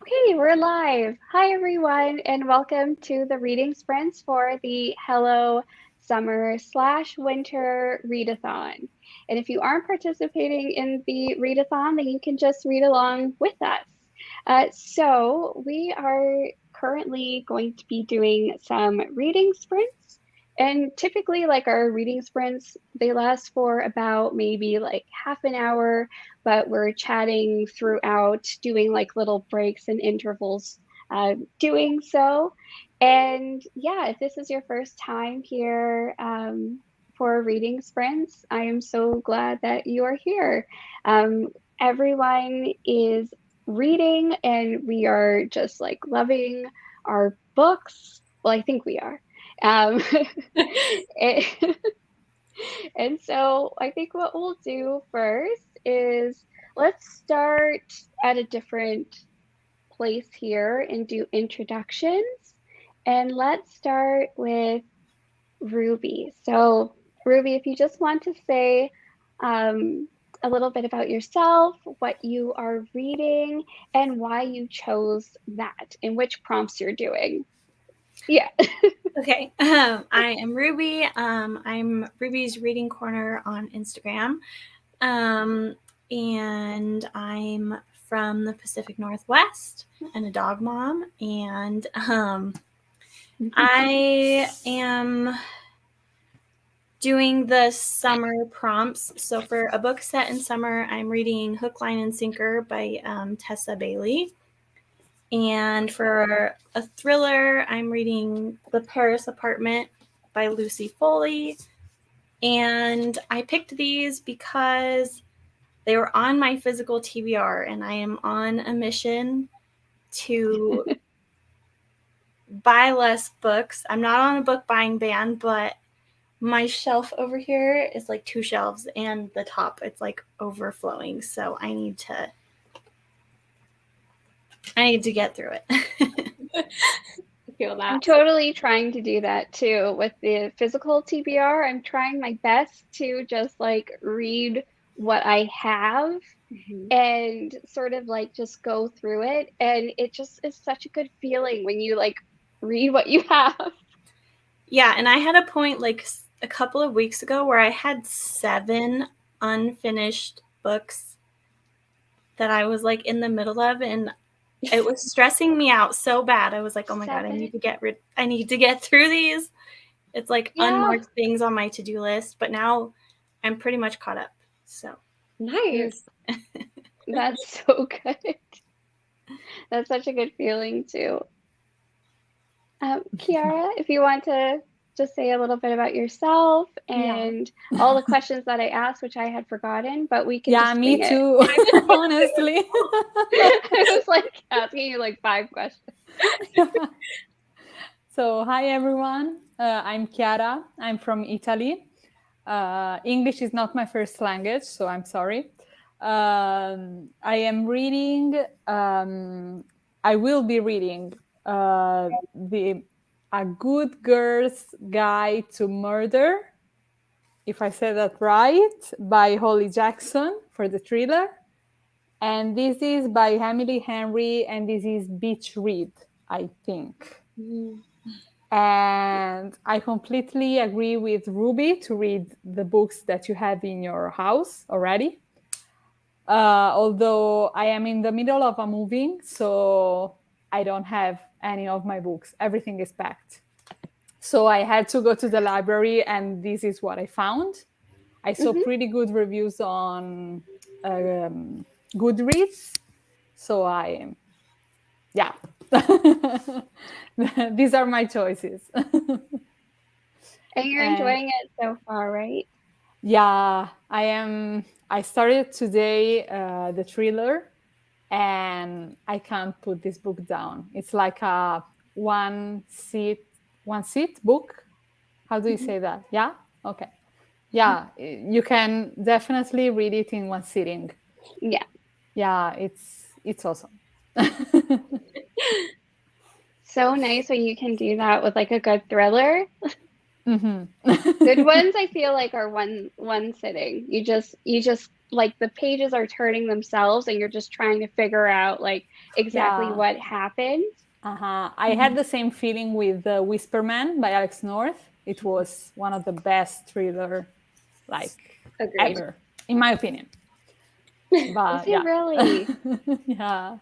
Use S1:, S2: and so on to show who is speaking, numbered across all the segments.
S1: Okay, we're live. Hi, everyone, and welcome to the reading sprints for the Hello Summer/Winter Readathon. And if you aren't participating in the Readathon, then you can just read along with us. So we are currently going to be doing some reading sprints. And typically, like our reading sprints, they last for about maybe like half an hour, but we're chatting throughout, doing like little breaks and intervals doing so. And yeah, if this is your first time here for reading sprints, I am so glad that you are here. Everyone is reading, and we are just like loving our books. Well, I think we are. Um, and, and so I think what we'll do first is let's start at a different place here and do introductions. And let's start with Ruby. So, Ruby, if you just want to say a little bit about yourself, what you are reading, and why you chose that, and which prompts you're doing. Yeah.
S2: Okay. I am Ruby. I'm Ruby's Reading Corner on Instagram. And I'm from the Pacific Northwest and a dog mom. And I am doing the summer prompts. So for a book set in summer, I'm reading Hook, Line, and Sinker by Tessa Bailey. And for a thriller, I'm reading The Paris Apartment by Lucy Foley. And I picked these because they were on my physical TBR, and I am on a mission to buy less books. I'm not on a book buying ban, but my shelf over here is like 2 shelves, and the top, it's like overflowing. So I need to get through it.
S1: I feel that. I'm totally trying to do that too with the physical TBR. I'm trying my best to just like read what I have and sort of like just go through it. And it just is such a good feeling when you like read what you have.
S2: Yeah, and I had a point like a couple of weeks ago where I had 7 unfinished books that I was like in the middle of, and it was stressing me out so bad. I was like, oh my God, I need to get through these. It's like unmarked things on my to-do list, but now I'm pretty much caught up. So
S1: nice. That's so good. That's such a good feeling too. Kiara, if you want to just say a little bit about yourself and all the questions that I asked, which I had forgotten, but we can just
S3: me too, honestly.
S1: I was like asking you like 5 questions.
S3: So, hi everyone. I'm Chiara. I'm from Italy. English is not my first language, so I'm sorry. I am reading, I will be reading A Good Girl's Guide to Murder, if I said that right, by Holly Jackson for the thriller. And this is by Emily Henry, and this is Beach Read, I think. And I completely agree with Ruby to read the books that you have in your house already. Although I am in the middle of a moving, so I don't have any of my books. Everything is packed. So I had to go to the library, and this is what I found. I saw pretty good reviews on Goodreads. So these are my choices.
S1: And you're enjoying it so far, right?
S3: Yeah, I am. I started today the thriller, and I can't put this book down. It's like a one seat book. How do you say that? Yeah? Okay. Yeah, you can definitely read it in one sitting.
S1: Yeah.
S3: Yeah, it's awesome.
S1: So nice when you can do that with like a good thriller. Good ones, I feel like, are one sitting. You just like the pages are turning themselves, and you're just trying to figure out like exactly what happened.
S3: I had the same feeling with Whisper Man by Alex North. It was one of the best thriller, like
S4: Agreed.
S3: ever, in my opinion. But
S1: Is it really?
S3: yeah.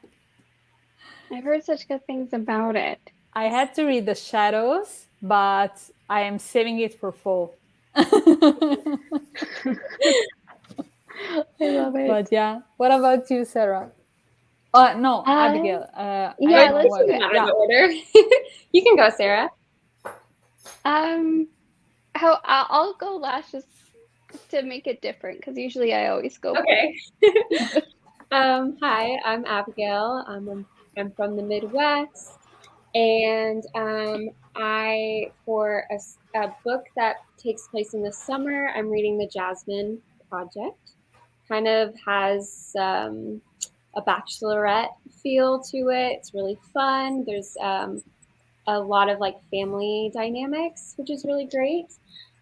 S1: I've heard such good things about it.
S3: I had to read The Shadows, but I am saving it for fall.
S1: I love it.
S3: But yeah, what about you, Sarah? No, Abigail.
S1: Yeah,
S4: It doesn't matter the order. You can go, Sarah.
S1: I'll go last just to make it different, because usually I always go.
S4: Okay. Hi, I'm Abigail. I'm from the Midwest, and for a book that takes place in the summer, I'm reading the Jasmine Project. Kind of has a bachelorette feel to it. It's really fun. There's a lot of like family dynamics, which is really great.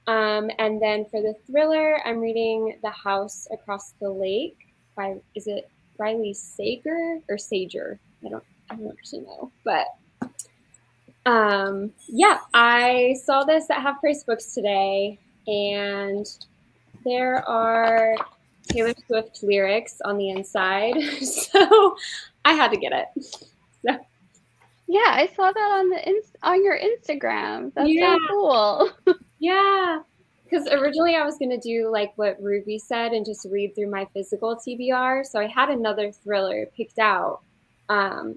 S4: And then for the thriller, I'm reading The House Across the Lake by, is it Riley Sager or Sager? I don't actually know, but yeah, I saw this at Half Price Books today, and there are Taylor Swift lyrics on the inside, so I had to get it. So.
S1: Yeah, I saw that on your Instagram. That's so cool.
S4: Yeah, because originally I was going to do like what Ruby said and just read through my physical TBR. So I had another thriller picked out.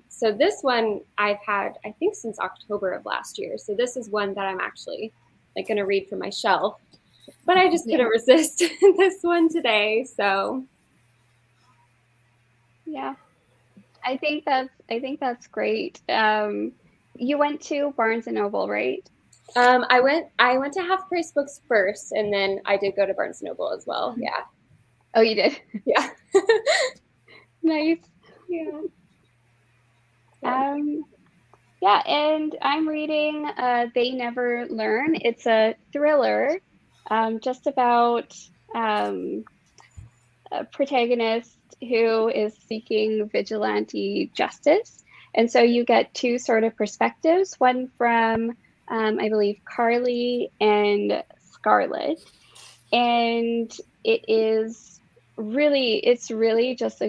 S4: So this one I've had, I think, since October of last year. So this is one that I'm actually like going to read from my shelf. But I just couldn't resist this one today. So
S1: yeah, I think that's great. You went to Barnes and Noble, right?
S4: I went to Half Price Books first, and then I did go to Barnes and Noble as well. Yeah.
S1: Oh, you did?
S4: Yeah.
S1: Nice.
S4: Yeah.
S1: Yeah, and I'm reading They Never Learn. It's a thriller, just about a protagonist who is seeking vigilante justice. And so you get two sort of perspectives, one from, I believe, Carly and Scarlett. And it's really just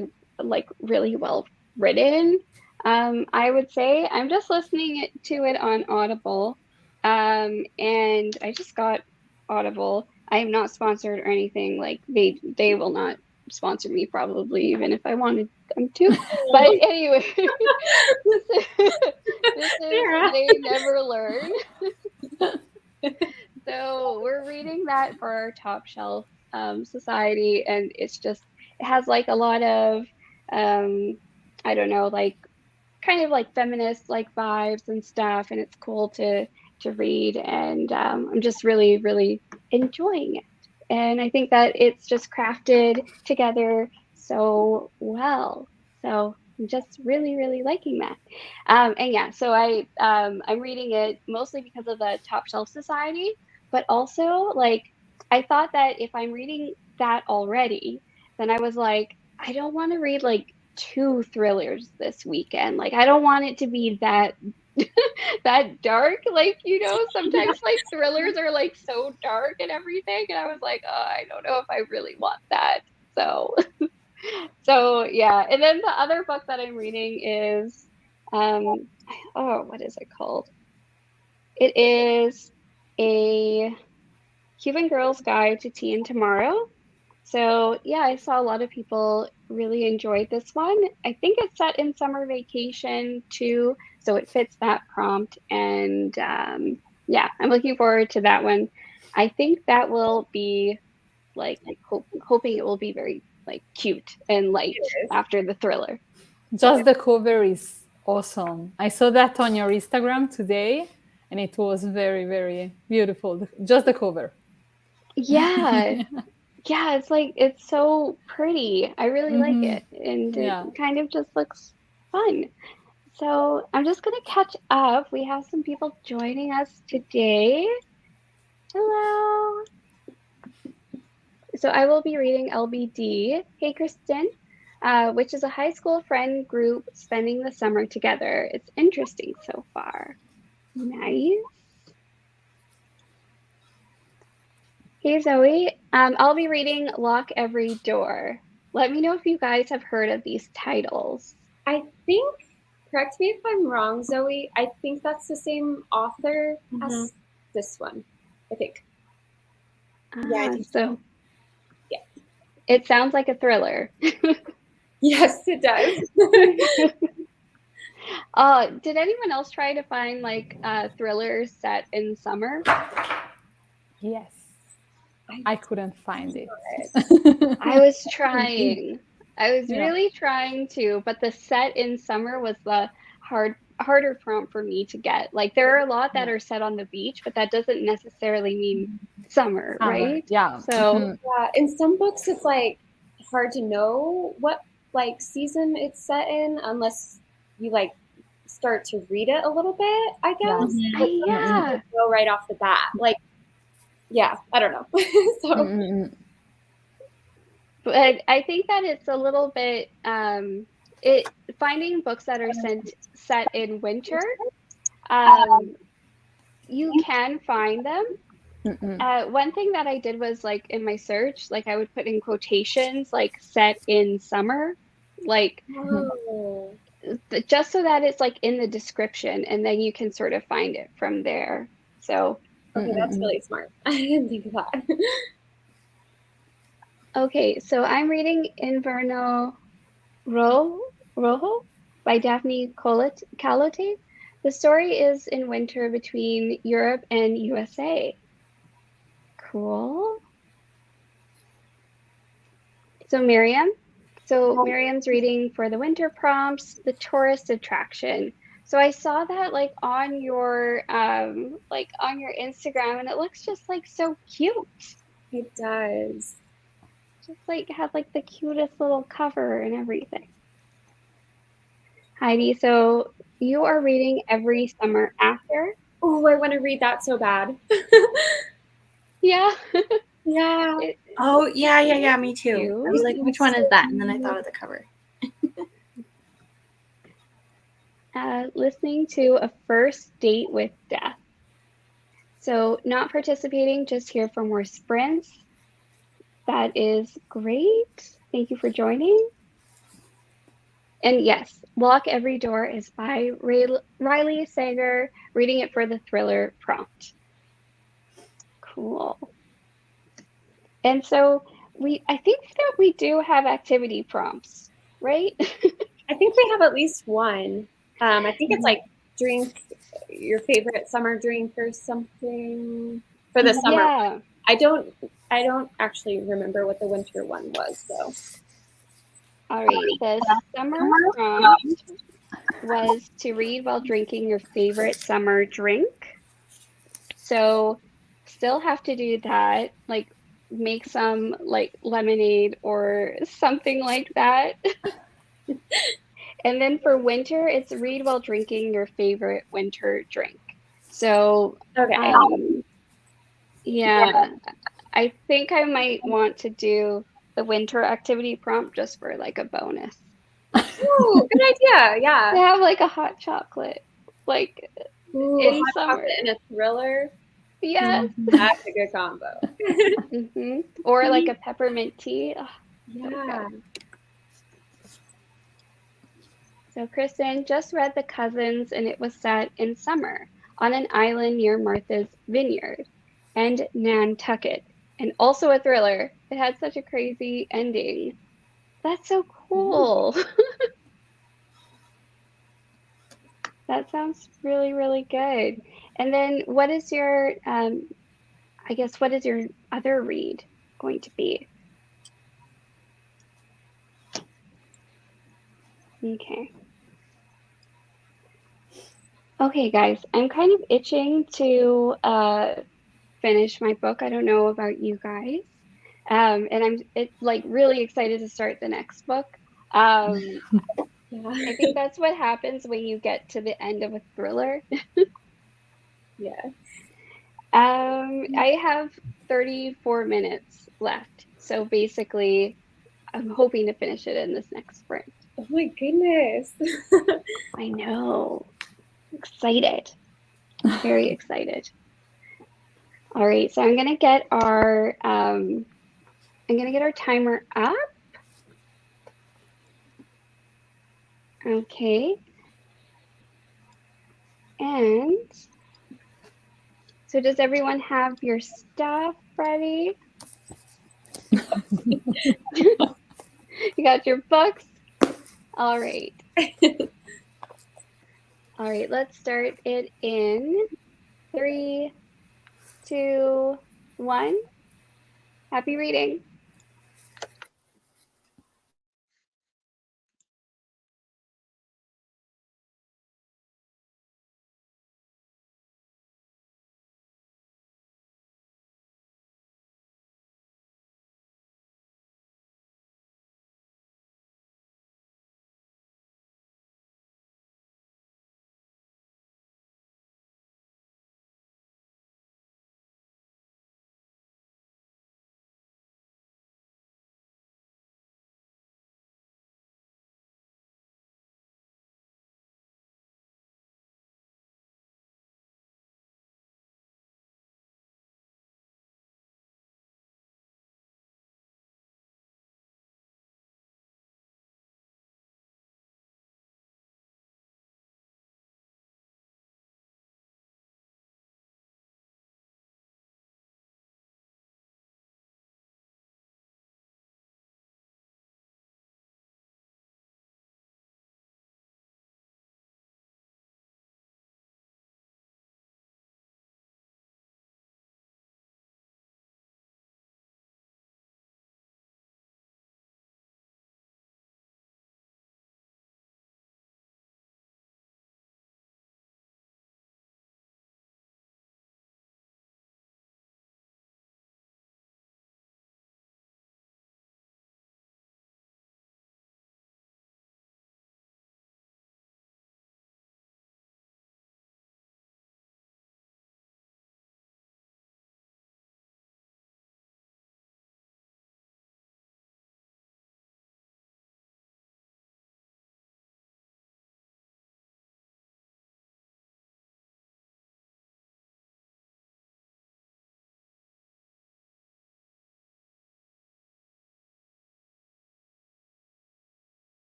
S1: really well written. I would say I'm just listening to it on Audible. And I just got Audible. I am not sponsored or anything. Like they will not sponsor me, probably, even if I wanted them to. But anyway, this is They Never Learn. So we're reading that for our Top Shelf Society, and it has like a lot of I don't know, like kind of like feminist like vibes and stuff, and it's cool to read, and I'm just really, really enjoying it. And I think that it's just crafted together so well. So I'm just really, really liking that. And yeah, so I'm reading it mostly because of the Top Shelf Society, but also like I thought that if I'm reading that already, then I was like, I don't want to read like 2 thrillers this weekend. Like I don't want it to be that that dark. Like, sometimes like thrillers are like so dark and everything, and I was like, oh, I don't know if I really want that. So yeah. And then the other book that I'm reading is what is it called? It is a Cuban Girl's Guide to Tea and Tomorrow. So yeah, I saw a lot of people really enjoyed this one. I think it's set in summer vacation too, so it fits that prompt. And yeah, I'm looking forward to that one. I think that will be hoping it will be very like cute and light after the thriller.
S3: Just the cover is awesome. I saw that on your Instagram today, and it was very, very beautiful. Just the cover.
S1: Yeah. Yeah, it's so pretty. I really like it, and it kind of just looks fun. So I'm just gonna catch up. We have some people joining us today. Hello. So I will be reading LBD. Hey, Kristen, which is a high school friend group spending the summer together. It's interesting so far. Nice. Hey, Zoe. I'll be reading Lock Every Door. Let me know if you guys have heard of these titles.
S4: I think, correct me if I'm wrong, Zoe, I think that's the same author as this one, I think.
S2: Yeah, I think
S1: so.
S4: Yeah.
S1: It sounds like a thriller.
S4: Yes, it does.
S1: Did anyone else try to find like thrillers set in summer?
S3: Yes. I couldn't find it.
S1: I was trying. I was really trying to, but the set in summer was the harder prompt for me to get. Like there are a lot that are set on the beach, but that doesn't necessarily mean summer, right?
S3: Yeah.
S1: So
S4: yeah, in some books it's like hard to know what like season it's set in unless you like start to read it a little bit, I guess.
S1: yeah.
S4: Go right off the bat. Like, yeah, I don't know. So
S1: But I think that it's a little bit finding books that are set in winter. You can find them. One thing that I did was like in my search, like I would put in quotations like set in summer, like just so that it's like in the description, and then you can sort of find it from there. So
S4: okay, that's really smart. I didn't think of that.
S1: Okay, so I'm reading Inferno Rojo by Daphne Calote. The story is in winter between Europe and USA. Cool. So Miriam's reading for the winter prompts, the tourist attraction. So I saw that like on your Instagram, and it looks just like so cute.
S4: It does.
S1: Just like have like the cutest little cover and everything. Heidi, so you are reading Every Summer After.
S4: Oh, I want to read that so bad.
S1: Yeah.
S4: Yeah.
S2: Oh, yeah, me too. Cute. I was like, which one is that? And then I thought of the cover.
S1: Listening to A First Date with Death. So not participating, just here for more sprints. That is great. Thank you for joining. And yes, Lock Every Door is by Riley Sager, reading it for the thriller prompt. Cool. And so I think that we do have activity prompts, right?
S4: I think we have at least one. I think it's like drink your favorite summer drink or something for the summer.
S1: Yeah.
S4: I don't actually remember what the winter one was though.
S1: All right, the summer prompt was to read while drinking your favorite summer drink. So still have to do that, like make some like lemonade or something like that. And then for winter, it's read while drinking your favorite winter drink. So
S4: okay.
S1: Yeah, I think I might want to do the winter activity prompt just for like a bonus.
S4: Ooh, good idea. Yeah.
S1: To have like a hot chocolate, like in
S4: hot
S1: summer.
S4: Chocolate and a thriller.
S1: Yes.
S4: That's a good combo.
S1: Or like a peppermint tea. Oh,
S4: yeah.
S1: So Kristen just read The Cousins, and it was set in summer on an island near Martha's Vineyard and Nantucket, and also a thriller. It had such a crazy ending. That's so cool. That sounds really, really good. And then what is your, what is your other read going to be? Okay. Okay, guys, I'm kind of itching to finish my book. I don't know about you guys. And I'm really excited to start the next book. I think that's what happens when you get to the end of a thriller.
S4: Yeah.
S1: I have 34 minutes left. So basically, I'm hoping to finish it in this next sprint.
S4: Oh my goodness.
S1: I know. Excited. Very excited. All right, so I'm gonna get our timer up. Okay. And so does everyone have your stuff ready? You got your books? All right. All right, let's start it in 3, 2, 1. Happy reading.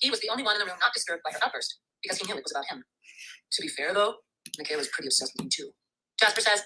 S5: He was the only one in the room not disturbed by her outburst, because he knew it was about him. To be fair, though, Michaela's pretty obsessed with you, too. Jasper says,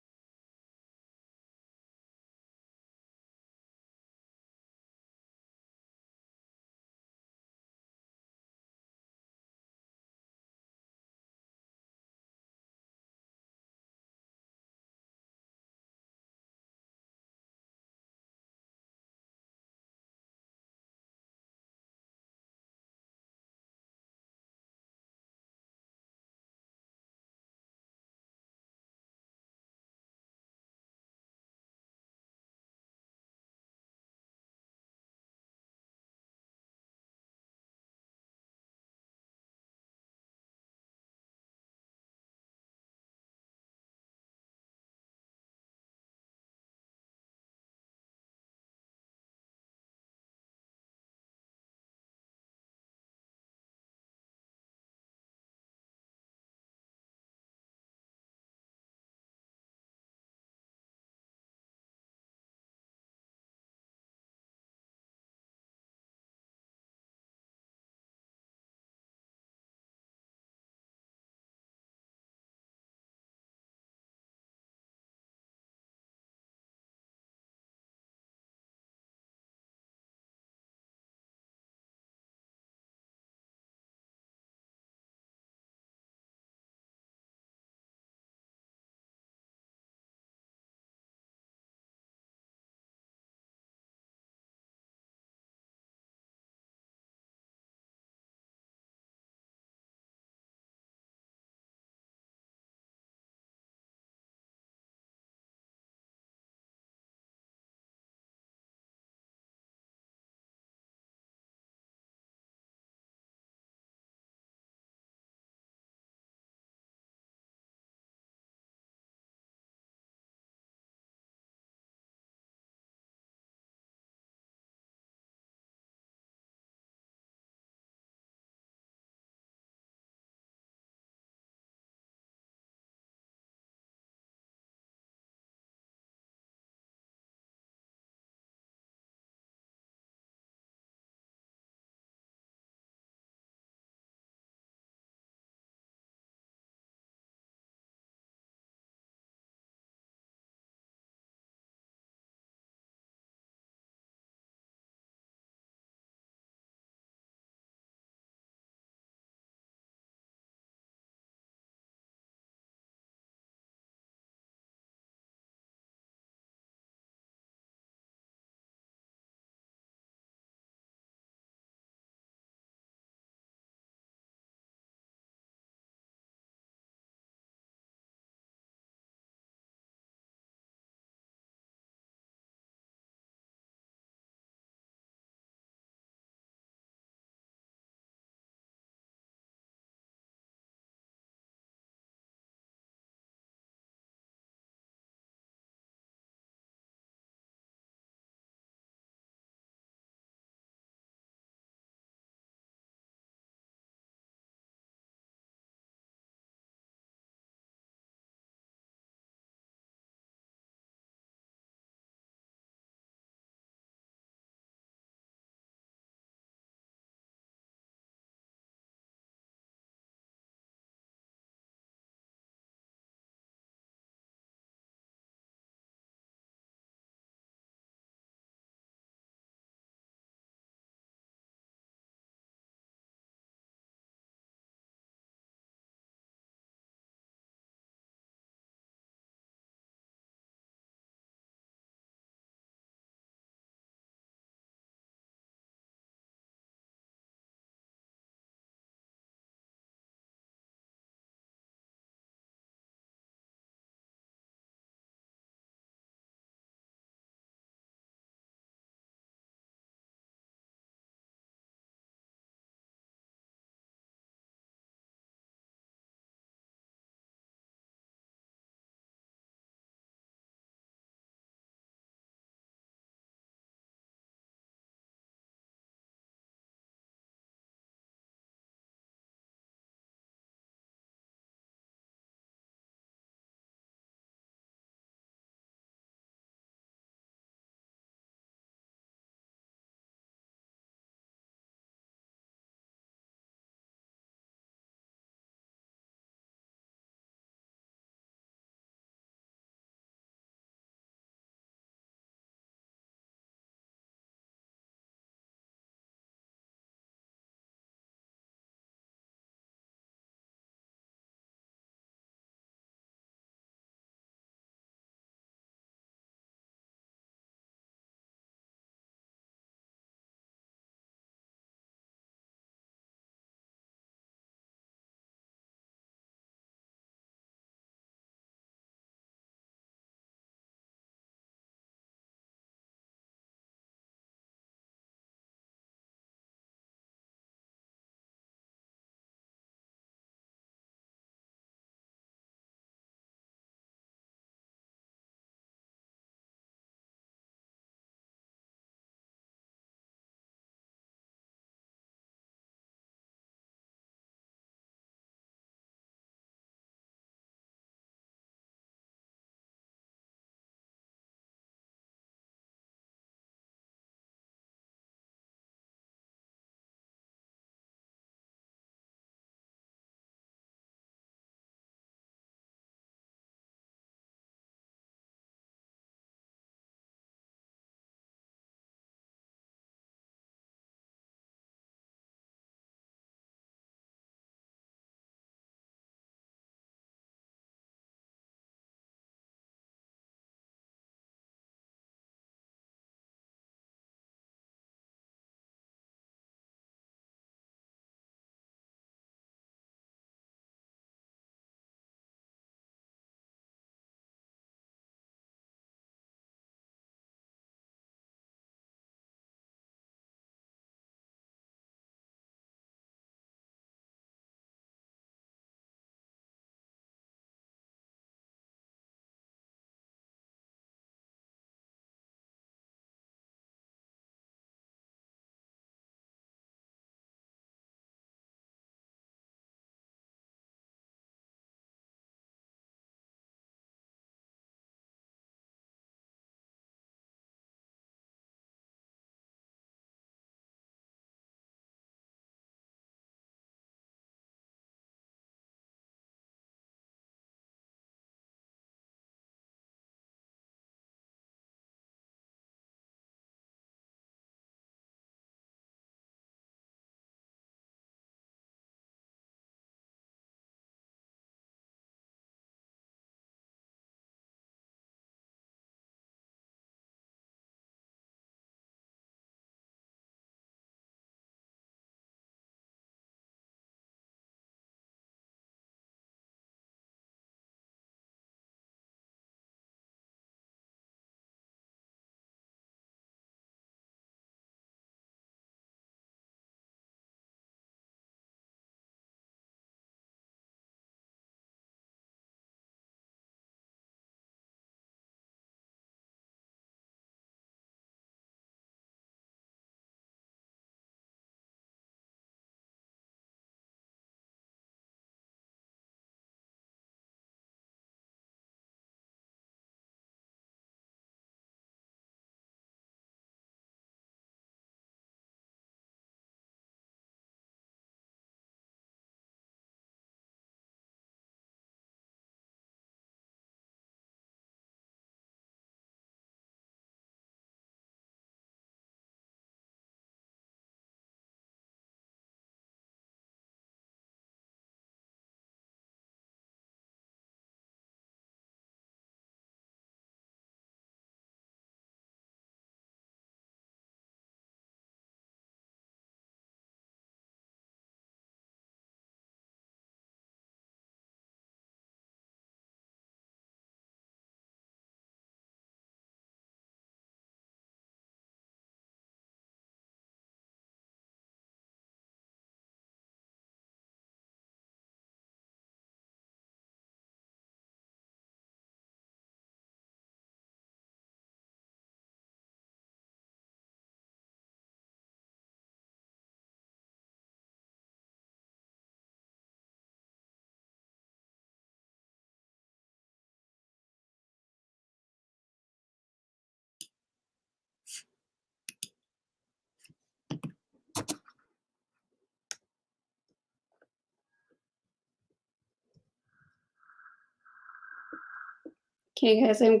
S1: Okay, guys, I'm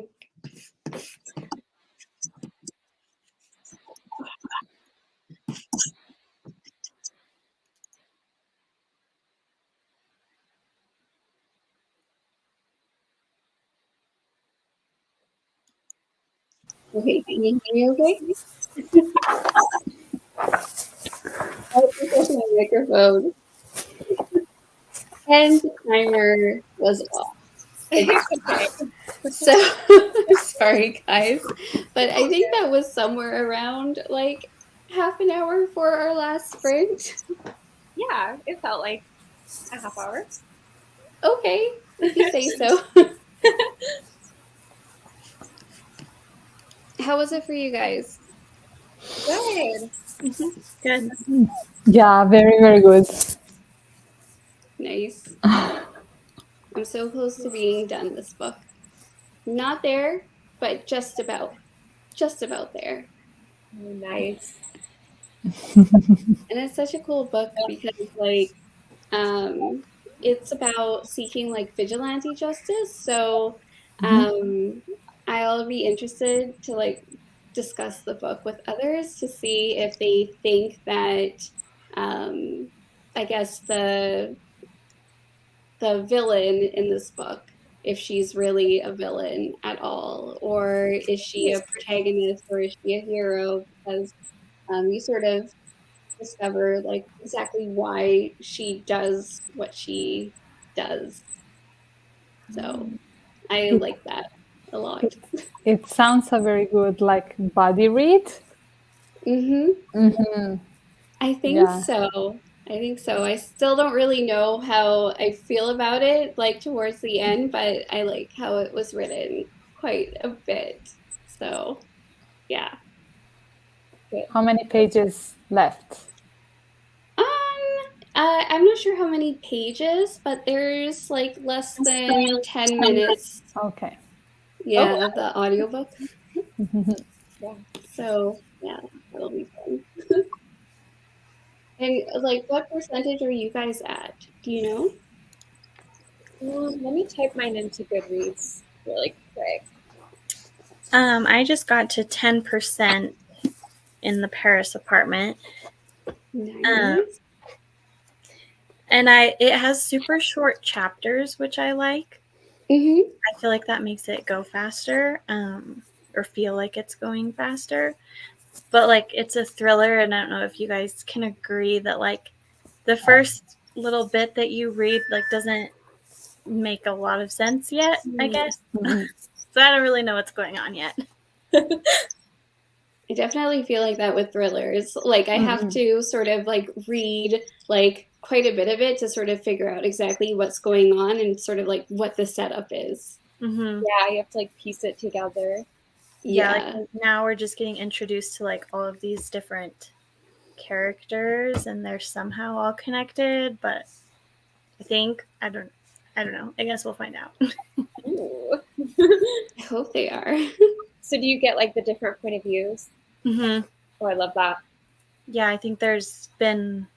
S1: okay. Can you hear me okay? I have to touch my microphone. And the timer was off.
S4: Okay.
S1: So sorry, guys, but I think that was somewhere around like half an hour for our last sprint.
S4: Yeah, it felt like a half hour.
S1: Okay, if you say so. How was it for you guys?
S4: Good.
S2: Good.
S3: Yeah, very, very good.
S1: Nice. I'm so close to being done this book. Not there, but just about there.
S4: Oh, nice.
S1: And it's such a cool book because like it's about seeking like vigilante justice. So I'll be interested to like discuss the book with others to see if they think that I guess the villain in this book, if she's really a villain at all, or is she a protagonist, or is she a hero? Because you sort of discover like exactly why she does what she does. So I like that a lot.
S3: It sounds a very good like body read.
S1: I think
S3: Yeah.
S1: so. I think so. I still don't really know how I feel about it, like towards the end, but I like how it was written quite a bit. So, yeah.
S3: How many pages left?
S1: I'm not sure how many pages, but there's like less than 10 minutes.
S3: Okay.
S1: Yeah, of the audiobook.
S4: Yeah.
S1: So, yeah, that'll be fun. And like, what percentage are you guys at? Do you know?
S4: Let me type mine into Goodreads really quick.
S2: I just got to 10% in the Paris apartment.
S1: Nice.
S2: And it has super short chapters, which I like. I feel like that makes it go faster, or feel like it's going faster. But like it's a thriller, and I don't know if you guys can agree that like the first little bit that you read like doesn't make a lot of sense yet, I guess. So I don't really know what's going on yet.
S1: I definitely feel like that with thrillers. Like I have to sort of like read like quite a bit of it to sort of figure out exactly what's going on and sort of like what the setup is.
S2: Mm-hmm.
S4: Yeah, you have to like piece it together.
S2: Yeah, like now we're just getting introduced to like all of these different characters, and they're somehow all connected. But I think I don't know. I guess we'll find out.
S4: Ooh.
S1: I hope they are.
S4: So do you get like the different point of views?
S2: Mm-hmm.
S4: Oh, I love that.
S2: Yeah, I think there's been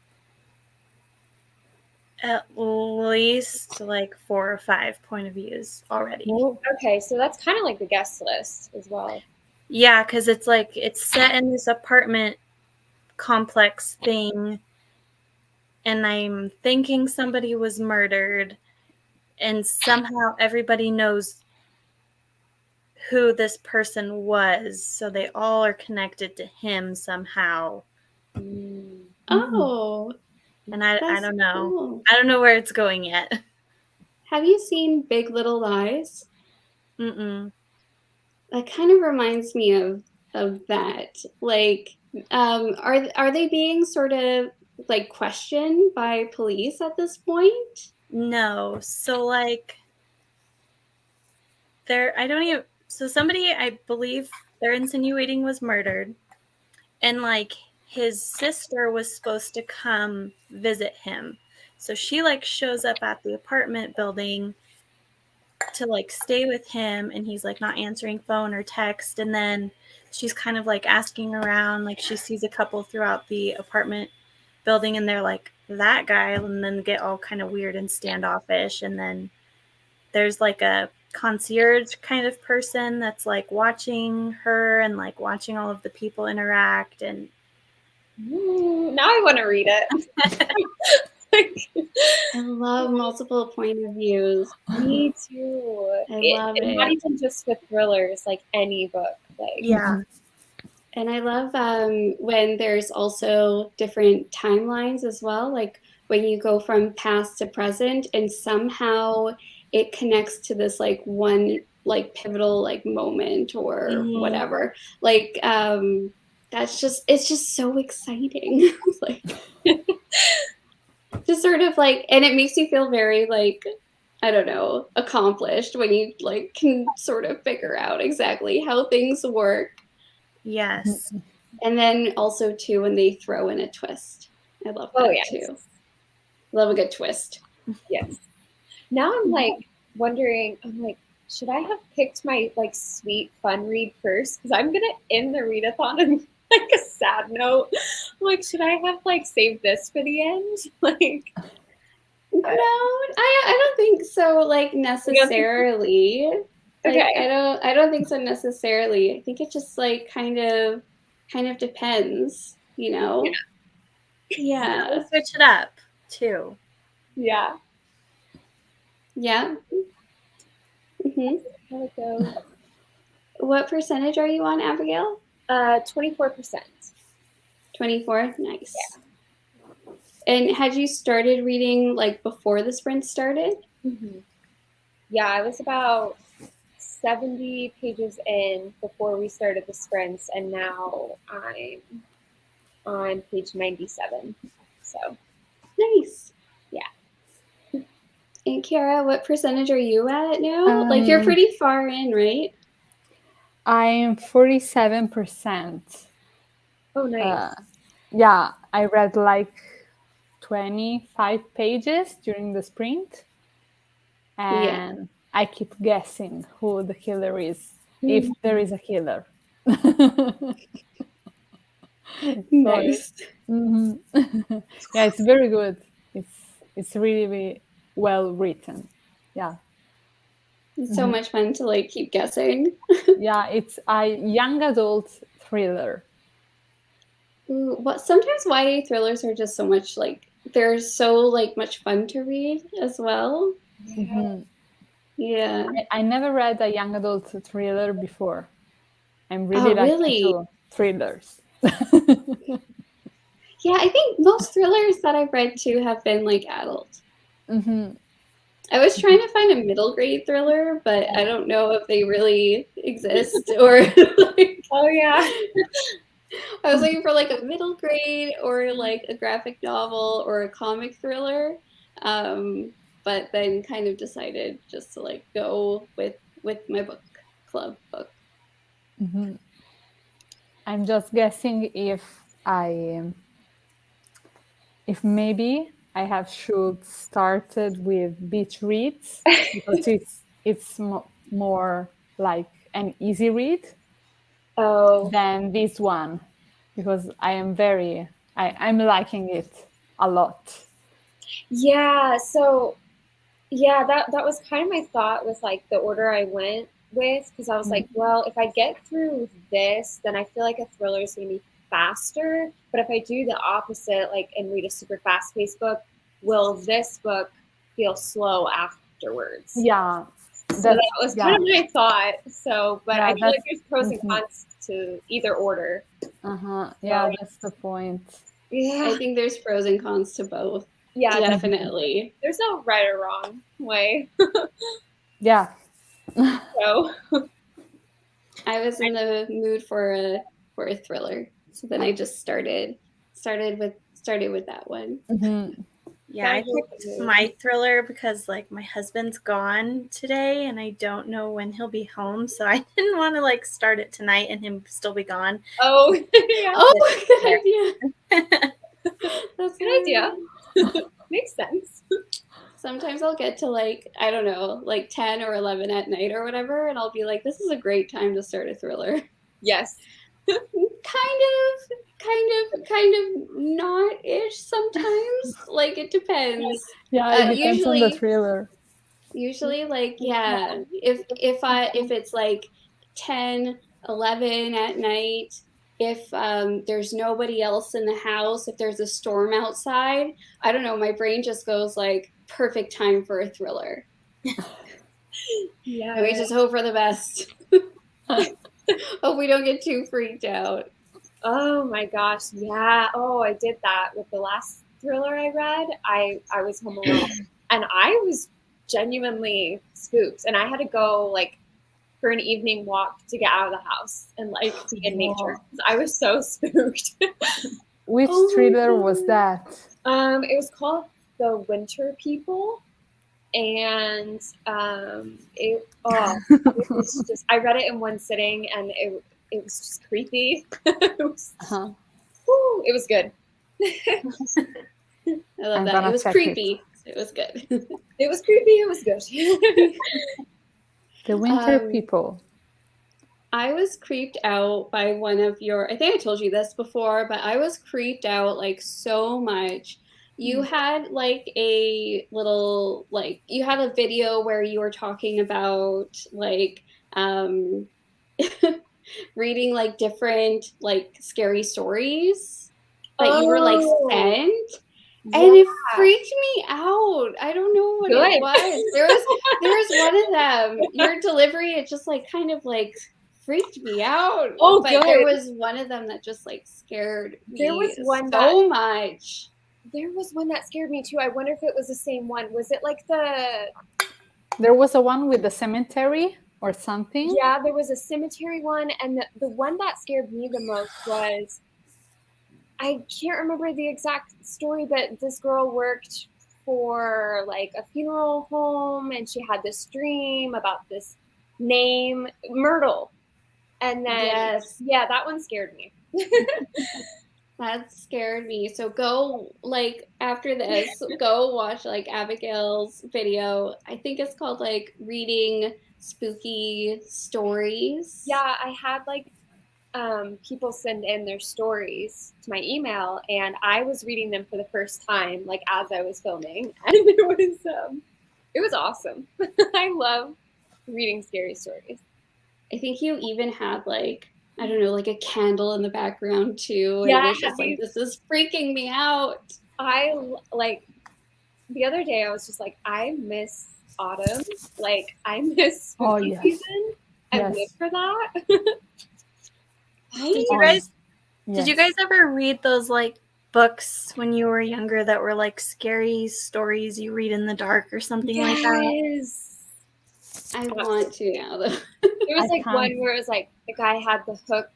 S2: at least like 4 or 5 point of views already.
S4: Okay, so that's kind of like the guest list as well.
S2: Yeah, because it's like it's set in this apartment complex thing, and I'm thinking somebody was murdered, and somehow everybody knows who this person was, so they all are connected to him somehow.
S1: Oh.
S2: And I don't know.
S1: Cool.
S2: I don't know where it's going yet.
S1: Have you seen Big Little Lies?
S2: Mm-mm.
S1: That kind of reminds me of that. Like, are they being sort of like questioned by police at this point?
S2: No. So like somebody I believe they're insinuating was murdered, and like his sister was supposed to come visit him. So she like shows up at the apartment building to like stay with him, and he's like not answering phone or text, and then she's kind of like asking around, like she sees a couple throughout the apartment building, and they're like that guy, and then get all kind of weird and standoffish, and then there's like a concierge kind of person that's like watching her and like watching all of the people interact. And
S4: Now I want to read it.
S1: I love multiple point of views.
S4: Me too.
S1: I love
S4: And
S1: it.
S4: not even just with thrillers, like any book. Like
S2: yeah,
S1: And I love when there's also different timelines as well, like when you go from past to present and somehow it connects to this like one like pivotal like moment or
S2: Mhm.
S1: whatever. Like it's just so exciting. Like just sort of like, and it makes you feel very like, I don't know, accomplished when you like can sort of figure out exactly how things work.
S2: yes.
S1: And then also too when they throw in a twist. I love that too. Love a good twist.
S4: Yes. Now I'm like wondering, I'm like, should I have picked my like sweet fun read first? Because I'm gonna end the readathon on like a sad note. Like, should I have like saved this for the end? Like
S1: No, I don't think so, like necessarily.
S4: Okay.
S1: Like I don't think so necessarily. I think it just like kind of depends, you know? Yeah.
S2: We'll switch it up too.
S4: Yeah.
S1: Yeah. Mm-hmm.
S4: How it go?
S1: What percentage are you on, Abigail?
S4: 24%.
S1: 24? Nice. Yeah. And had you started reading like before the sprint started?
S4: Mm-hmm. Yeah, I was about 70 pages in before we started the sprints, and now I'm on page 97. So
S1: nice.
S4: Yeah.
S1: And Kiara, what percentage are you at now? Like you're pretty far in, right?
S3: I'm 47%.
S4: Oh, nice.
S3: Yeah, I read like 25 pages during the sprint. And I keep guessing who the killer is, if there is a killer.
S1: Nice.
S3: Yeah, it's very good. It's really, really well written. Yeah.
S1: It's so much fun to like keep guessing.
S3: Yeah, it's a young adult thriller.
S1: Ooh, sometimes YA thrillers are just so much like they're so like much fun to read as well. Yeah.
S3: I never read a young adult thriller before. I'm really into thrillers.
S1: Yeah, I think most thrillers that I've read too have been like adult. I was trying to find a middle grade thriller, but I don't know if they really exist or like,
S4: oh yeah.
S1: I was looking for like a middle grade or like a graphic novel or a comic thriller. But then kind of decided just to like go with my book club book.
S3: I'm just guessing if maybe I have should started with beach reads because it's more like an easy read than this one because I'm liking it a lot.
S4: Yeah, so yeah, that was kind of my thought with like the order I went with, because I was like, well, if I get through this, then I feel like a thriller is going to be faster. But if I do the opposite, like and read a super fast-paced book, will this book feel slow afterwards?
S3: Yeah.
S4: So that was kind of my thought. So, but I feel like there's pros and cons to either order.
S3: Yeah, that's the point.
S1: Yeah, I think there's pros and cons to both.
S4: Yeah,
S1: definitely.
S4: There's no right or wrong way.
S3: Yeah.
S4: So
S1: I was in the mood for a thriller, so then I just started with that one.
S2: Yeah, I picked my thriller because like my husband's gone today and I don't know when he'll be home, so I didn't want to like start it tonight and him still be gone.
S4: Oh, yeah.
S1: Oh, good idea.
S4: That's a good idea. Makes sense.
S1: Sometimes I'll get to like, I don't know, like 10 or 11 at night or whatever, and I'll be like, this is a great time to start a thriller.
S4: Yes.
S1: kind of not-ish sometimes. Like, it depends.
S3: Yeah, it depends on the thriller.
S1: Usually, like, yeah, if it's like 10, 11 at night, if there's nobody else in the house, if there's a storm outside, I don't know, my brain just goes like, perfect time for a thriller.
S4: Yeah.
S1: And we just hope for the best. Hope we don't get too freaked out.
S4: Oh my gosh, yeah. Oh, I did that with the last thriller I read. I was home alone, and I was genuinely spooked, and I had to go like for an evening walk to get out of the house and like be in nature. I was so spooked.
S3: Which thriller was that?
S4: It was called The Winter People, and it was just, I read it in one sitting, and it was just creepy. It was, it was good.
S1: I love that. It was creepy. It was good.
S4: It was creepy. It was good.
S3: The Winter People.
S1: I was creeped out by one of your, I think I told you this before, but I was creeped out like so much. You had like a little, like, you had a video where you were talking about like reading like different like scary stories that you were like sent.
S4: Yeah.
S1: And it freaked me out. I don't know what it was. There was one of them. Your delivery, it just like kind of like freaked me out.
S4: Oh,
S1: but
S4: good.
S1: There was one of them that just like scared me so much.
S4: There was one that scared me too. I wonder if it was the same one. Was it like
S3: There was a one with the cemetery or something?
S4: Yeah, there was a cemetery one, and the one that scared me the most was, I can't remember the exact story, but this girl worked for like a funeral home, and she had this dream about this name, Myrtle. And then, yeah, that one scared me.
S1: That scared me. So go, like, after this, go watch like Abigail's video. I think it's called like Reading Spooky Stories.
S4: Yeah, I had like people send in their stories to my email, and I was reading them for the first time, like as I was filming, and it was awesome. I love reading scary stories.
S1: I think you even had like, I don't know, like a candle in the background too. And
S4: Yeah,
S1: it was just like, this is freaking me out.
S4: I like, the other day I was just like, I miss autumn. Like, I miss spooky season. I live for that.
S2: Did you guys ever read those like books when you were younger that were like scary stories you read in the dark or something like that?
S1: I want to now though.
S4: There was like one where it was like the guy had the hook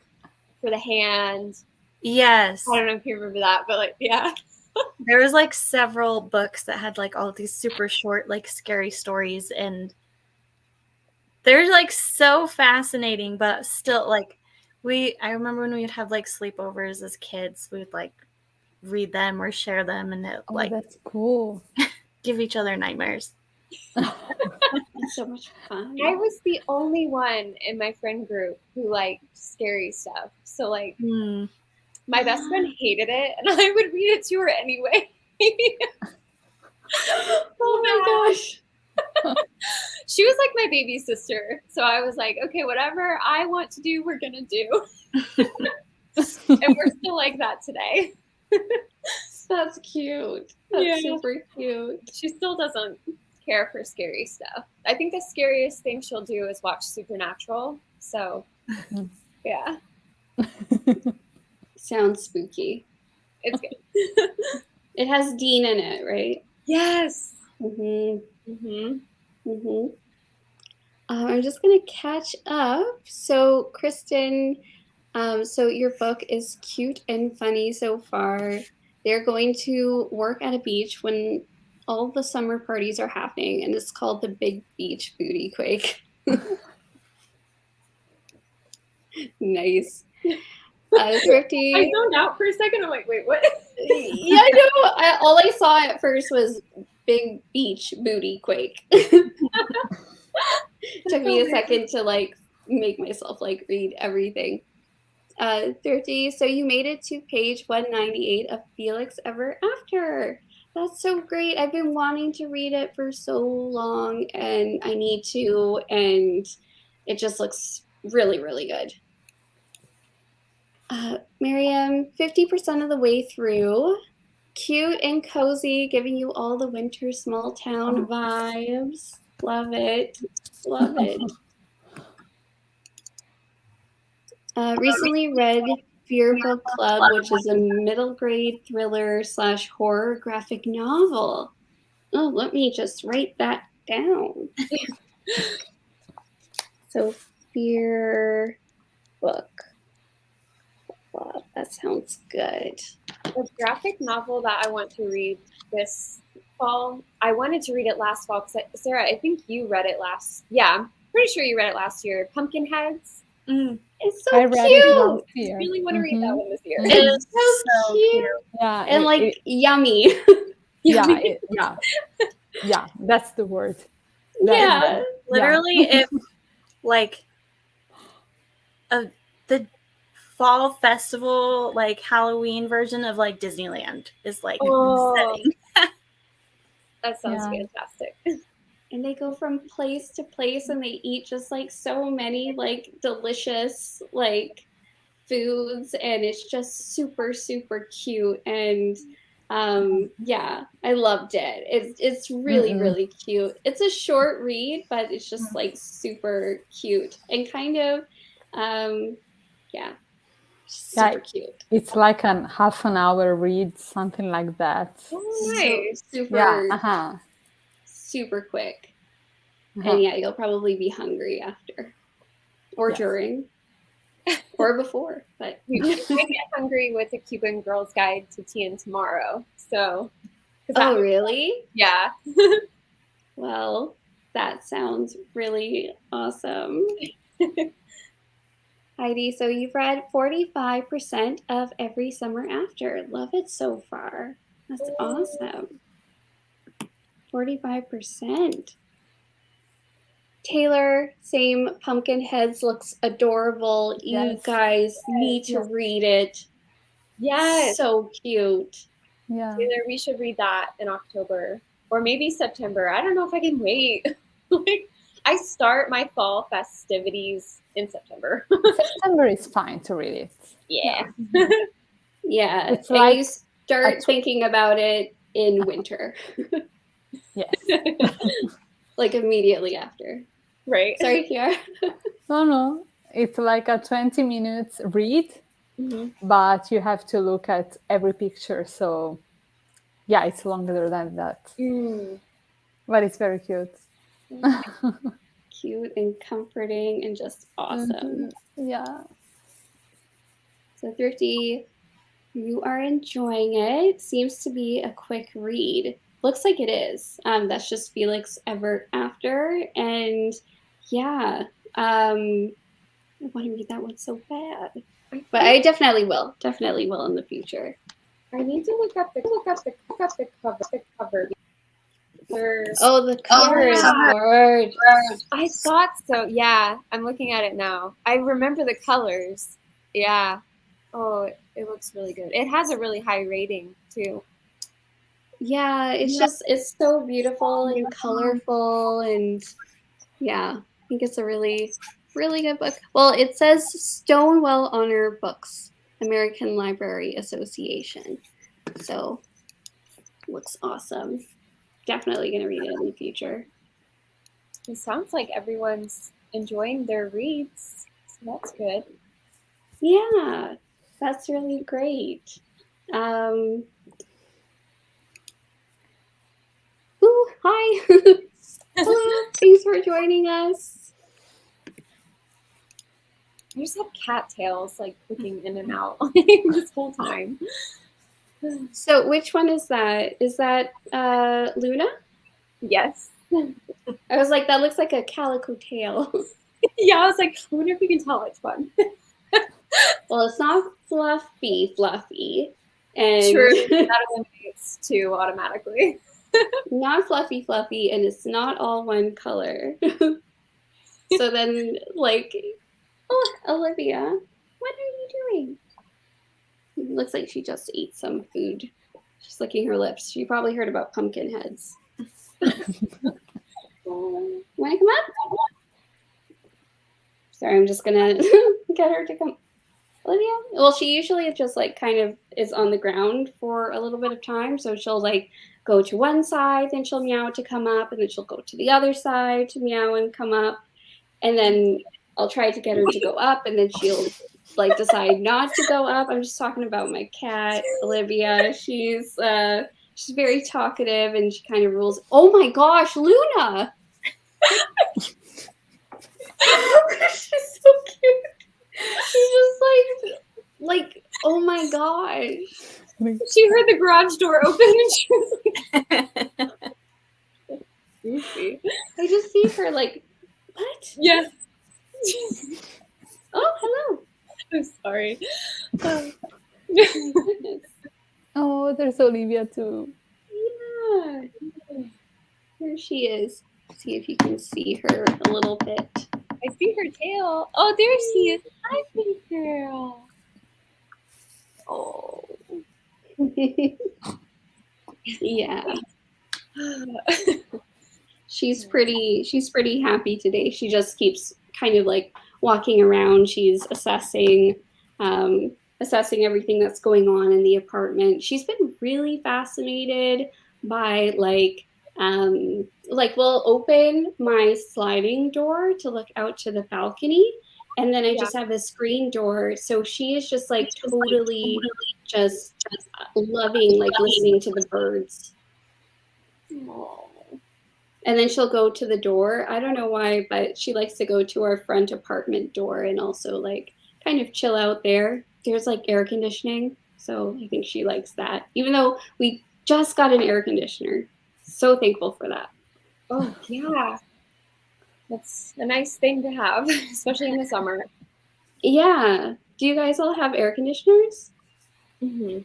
S4: for the hand.
S2: Yes.
S4: I don't know if you remember that, but like, yeah.
S2: There was like several books that had like all of these super short, like scary stories, and they're like so fascinating, but still like I remember when we would have like sleepovers as kids, we would like read them or share them, and it like,
S3: that's cool.
S2: Give each other nightmares.
S1: That's so much fun.
S4: I was the only one in my friend group who liked scary stuff. So like my best friend hated it, and I would read it to her anyway.
S1: Oh my gosh.
S4: She was like my baby sister. So I was like, okay, whatever I want to do, we're going to do. And we're still like that today.
S1: That's cute. That's super cute.
S4: She still doesn't care for scary stuff. I think the scariest thing she'll do is watch Supernatural. So, yeah.
S1: Sounds spooky.
S4: It's good.
S1: It has Dean in it, right?
S4: Yes.
S1: I'm just going to catch up. So, Kristen, so your book is cute and funny so far. They're going to work at a beach when all the summer parties are happening, and it's called the Big Beach Booty Quake. Nice. Thrifty.
S4: I zoned out for a second. I'm like, wait, what?
S1: Yeah, I know. All I saw at first was Big Beach Booty Quake. Took me a second to like make myself like read everything. Thrifty, so you made it to page 198 of Felix Ever After. That's so great. I've been wanting to read it for so long, and I need to, and it just looks really, really good. Miriam, 50% of the way through. Cute and cozy, giving you all the winter small town vibes. Love it. Love it. Recently read Fear Book Club, which is a middle grade thriller / horror graphic novel. Oh, let me just write that down. So, Fear Book Club. That sounds good.
S4: The graphic novel that I want to read this fall, I wanted to read it last fall because, Sarah, I think you read it last. Yeah, I'm pretty sure you read it last year. Pumpkinheads.
S1: It's so
S3: I read
S1: cute.
S3: it last
S4: I
S3: year.
S4: really want to read that one this year.
S1: It's so cute.
S3: Yeah,
S1: And like yummy.
S3: Yeah, that's the word.
S1: Yeah.
S2: Literally, if like the fall festival, like Halloween version of like Disneyland is like setting.
S4: That sounds fantastic.
S1: And they go from place to place and they eat just like so many like delicious like foods, and it's just super, super cute. And yeah, I loved it. It's really, really cute. It's a short read, but it's just like super cute and kind of super cute.
S3: It's like a half an hour read, something like that.
S4: Oh, nice.
S1: So, super,
S3: Yeah.
S1: super quick. And yeah, you'll probably be hungry after, or during, or before. But
S4: I get hungry with a Cuban Girl's Guide to Tea and Tomorrow. So,
S1: oh, really?
S4: Yeah.
S1: Well, that sounds really awesome. Heidi, so you've read 45% of Every Summer After. Love it so far. That's awesome. 45%. Taylor, same. Pumpkinheads looks adorable. You guys need to read it.
S4: Yes.
S1: So cute.
S3: Yeah.
S4: Taylor, we should read that in October or maybe September. I don't know if I can wait. Like, I start my fall festivities in September.
S3: September is fine to read it.
S4: Yeah.
S1: Yeah.
S3: It's
S1: and
S3: like
S1: you start thinking about it in winter.
S3: Yes.
S1: Like immediately after.
S4: Right.
S1: Sorry, Kiara.
S3: No. It's like a 20 minutes read, but you have to look at every picture. So yeah, it's longer than that. But it's very cute.
S1: Cute and comforting and just awesome.
S3: Yeah.
S1: So Thrifty, you are enjoying it. Seems to be a quick read. Looks like it is. That's just Felix Ever After. And yeah, I want to read that one so bad. But I definitely will. Definitely will in the future.
S4: I need to look up the cover.
S1: Oh, the cover is gorgeous.
S4: I thought so. Yeah, I'm looking at it now. I remember the colors. Yeah. Oh, it looks really good. It has a really high rating too.
S1: Yeah, it's so beautiful and colorful, and yeah, I think it's a really, really good book. Well, it says Stonewell Honor Books, American Library Association. So looks awesome. Definitely gonna read it in the future.
S4: It sounds like everyone's enjoying their reads. So that's good.
S1: Yeah, that's really great. Ooh, hi. Hello. Thanks for joining us.
S4: I just have cattails like clicking in and out this whole time.
S1: So which one is that? Is that Luna?
S4: Yes.
S1: I was like, that looks like a calico tail.
S4: Yeah, I was like, I wonder if you can tell which one.
S1: Well, it's not fluffy. And
S4: True. That eliminates two automatically.
S1: not fluffy, and it's not all one color. So then, like, oh, Olivia, what are you doing? It looks like she just ate some food. She's licking her lips. She probably heard about pumpkin heads. Want to come up? Sorry, I'm just gonna get her to come. Olivia? Well, she usually just like kind of is on the ground for a little bit of time. So she'll like go to one side, then she'll meow to come up, and then she'll go to the other side to meow and come up. And then I'll try to get her to go up, and then she'll like decide not to go up. I'm just talking about my cat, Olivia. She's very talkative and she kind of rules. Oh my gosh, Luna! She's so cute. She's just like, oh my gosh.
S4: She heard the garage door open and she was like, goofy.
S1: I just see her like, what?
S4: Yes.
S1: Oh, hello.
S4: I'm sorry.
S3: Oh, there's Olivia too.
S1: Yeah. Here she is. See if you can see her a little bit.
S4: I see her tail. Oh, there she is. Hi, pretty girl. Oh.
S1: Yeah. She's pretty happy today. She just keeps kind of like walking around. She's assessing everything that's going on in the apartment. She's been really fascinated by we'll open my sliding door to look out to the balcony, and then I just have a screen door. So she is just like totally just loving like listening to the birds.
S4: Aww.
S1: And then she'll go to the door. I don't know why, but she likes to go to our front apartment door and also like kind of chill out there. There's like air conditioning, so I think she likes that. Even though we just got an air conditioner. So thankful for that.
S4: Oh, yeah. That's a nice thing to have, especially in the summer.
S1: Yeah. Do you guys all have air conditioners?
S4: Mm-hmm.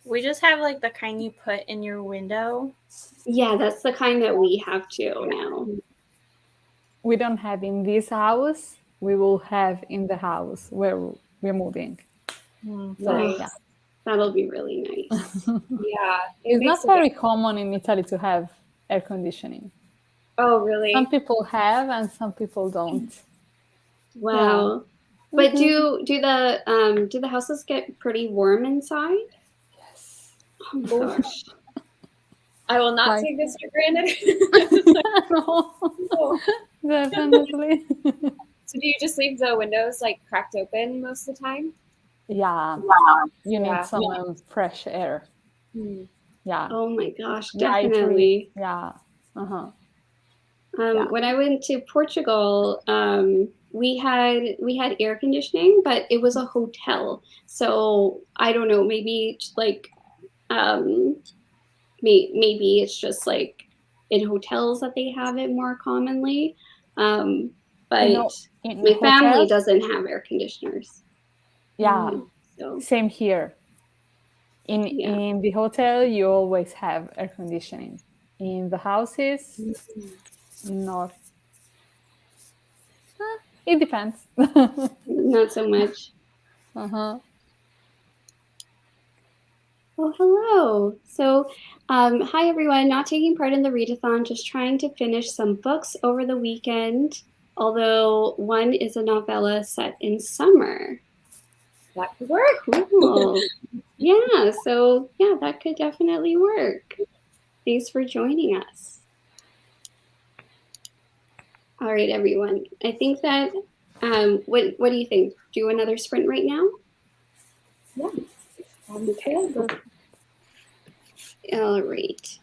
S2: We just have like the kind you put in your window.
S1: Yeah, that's the kind that we have too now.
S3: We don't have in this house. We will have in the house where we're moving. So,
S1: Nice.
S3: yeah.
S1: That'll be really nice.
S4: Yeah.
S3: It's not very common in Italy to have air conditioning.
S4: Oh, really?
S3: Some people have and some people don't.
S1: Wow. But do the houses get pretty warm inside?
S3: Yes.
S1: Oh my gosh.
S4: I will not take this for granted.
S3: No, definitely.
S4: So do you just leave the windows like cracked open most of the time?
S3: Yeah. You need some fresh air. Yeah.
S1: Oh my gosh,
S3: Yeah,
S1: definitely.
S3: yeah.
S1: When I went to Portugal, we had air conditioning, but it was a hotel. So I don't know, maybe like maybe it's just like in hotels that they have it more commonly. But my family doesn't have air conditioners.
S3: Yeah.
S1: So.
S3: Same here. In the hotel, you always have air conditioning. In the houses, not. It depends.
S1: Not so much. Well, hello. So, hi everyone. Not taking part in the readathon, just trying to finish some books over the weekend. Although one is a novella set in summer.
S4: That could work.
S1: Cool. Yeah. So yeah, that could definitely work. Thanks for joining us. All right, everyone. I think that. What do you think? Do another sprint right now?
S4: Yeah.
S1: Okay. All right.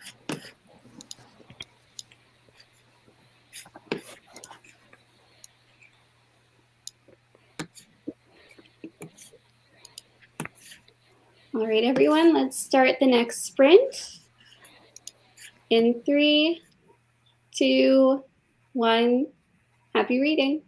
S1: All right, everyone, let's start the next sprint. In 3, 2, 1, happy reading.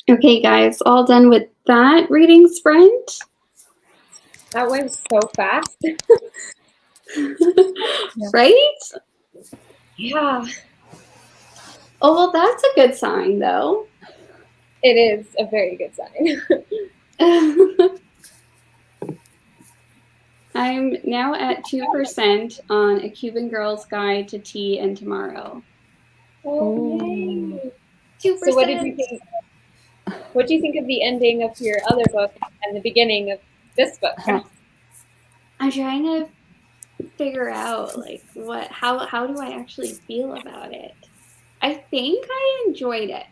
S1: Okay, guys, all done with that reading sprint?
S4: That went so fast.
S1: Right?
S4: Yeah,
S1: Oh, well, that's a good sign, though.
S4: it is a very good sign.
S1: I'm now at 2% on A Cuban Girl's Guide to Tea and Tomorrow.
S4: Oh, yay.
S1: 2%.
S4: So what did you think? What do you think of the ending of your other book and the beginning of this book?
S1: I'm trying to figure out like how do I actually feel about it. I think I enjoyed it.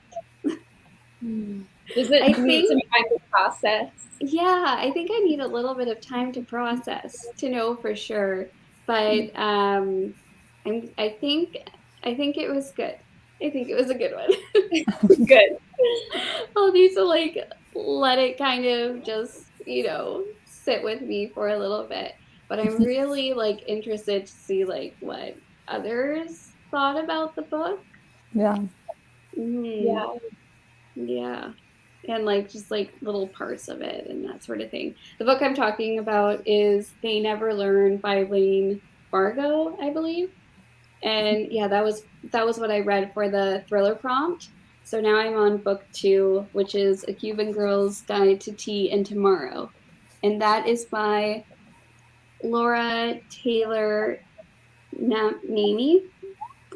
S4: Does it
S1: I
S4: need
S1: think-
S4: some time to process?
S1: Yeah, I think I need a little bit of time to process to know for sure. But I think it was good. I think it was a good one.
S4: Good.
S1: I'll need to like let it kind of just, sit with me for a little bit. But I'm really like interested to see like what others thought about the book.
S3: Yeah.
S1: Mm, yeah. And like just like little parts of it and that sort of thing. The book I'm talking about is They Never Learn by Wayne Fargo, I believe. And yeah, that was what I read for the thriller prompt. So now I'm on book 2, which is A Cuban Girl's Guide to Tea and Tomorrow. And that is by Laura Taylor Namey.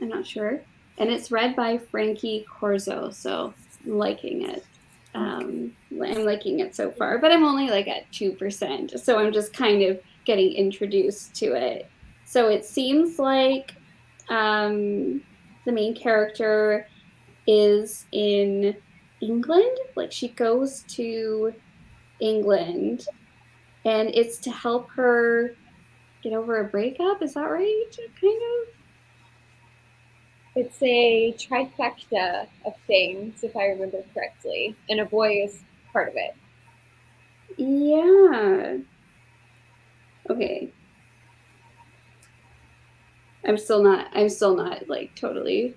S1: I'm not sure. And it's read by Frankie Corzo. So I'm liking it. I'm liking it so far, but I'm only like at 2%. So I'm just kind of getting introduced to it. So it seems like the main character is in England. Like she goes to England and it's to help her get over a breakup. Is that right? Kind of?
S4: It's a trifecta of things, if I remember correctly, and a boy is part of it.
S1: Yeah. Okay. I'm still not like totally.